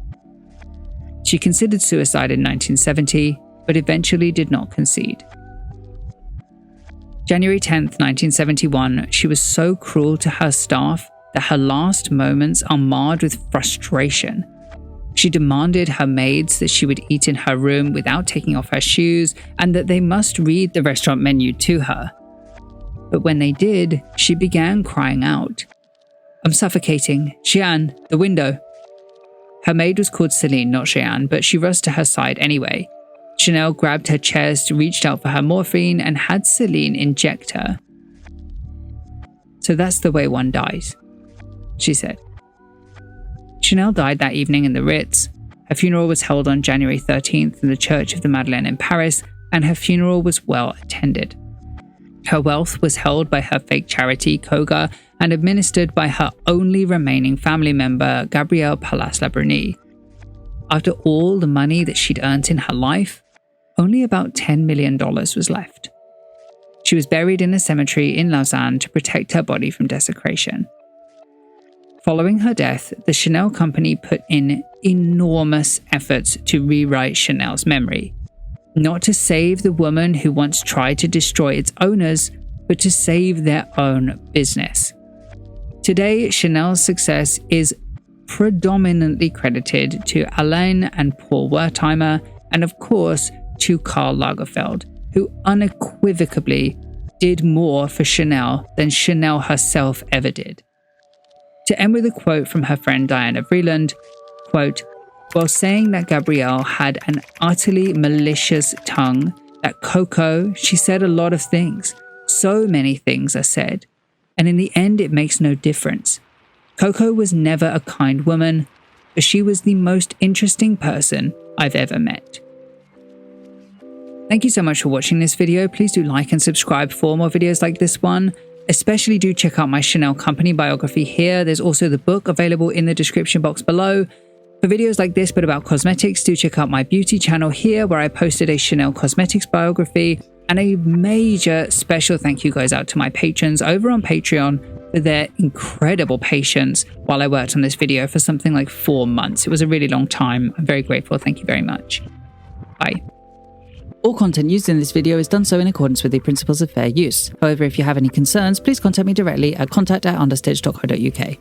She considered suicide in 1970, but eventually did not concede. January 10th, 1971, she was so cruel to her staff that her last moments are marred with frustration. She demanded her maids that she would eat in her room without taking off her shoes and that they must read the restaurant menu to her. But when they did, she began crying out, "I'm suffocating. Jeanne, the window." Her maid was called Celine, not Jeanne, but she rushed to her side anyway. Chanel grabbed her chest, reached out for her morphine, and had Celine inject her. "So that's the way one dies," she said. Chanel died that evening in the Ritz. Her funeral was held on January 13th in the Church of the Madeleine in Paris, and her funeral was well attended. Her wealth was held by her fake charity, Coco, and administered by her only remaining family member, Gabrielle Palas-Labruni. After all the money that she'd earned in her life, only about $10 million was left. She was buried in a cemetery in Lausanne to protect her body from desecration. Following her death, the Chanel company put in enormous efforts to rewrite Chanel's memory. Not to save the woman who once tried to destroy its owners, but to save their own business. Today, Chanel's success is predominantly credited to Alain and Paul Wertheimer, and of course to Karl Lagerfeld, who unequivocally did more for Chanel than Chanel herself ever did. To end with a quote from her friend Diana Vreeland, quote, "While saying that Gabrielle had an utterly malicious tongue, that Coco, she said a lot of things. So many things are said. And in the end, it makes no difference. Coco was never a kind woman, but she was the most interesting person I've ever met." Thank you so much for watching this video. Please do like and subscribe for more videos like this one. Especially do check out my Chanel company biography here. There's also the book available in the description box below. For videos like this but about cosmetics, do check out my beauty channel here where I posted a Chanel cosmetics biography. And a major special thank you goes out to my patrons over on Patreon for their incredible patience while I worked on this video for something like 4 months. It was a really long time. I'm very grateful. Thank you very much. Bye. All content used in this video is done so in accordance with the principles of fair use. However, if you have any concerns, please contact me directly at contact@understitch.co.uk.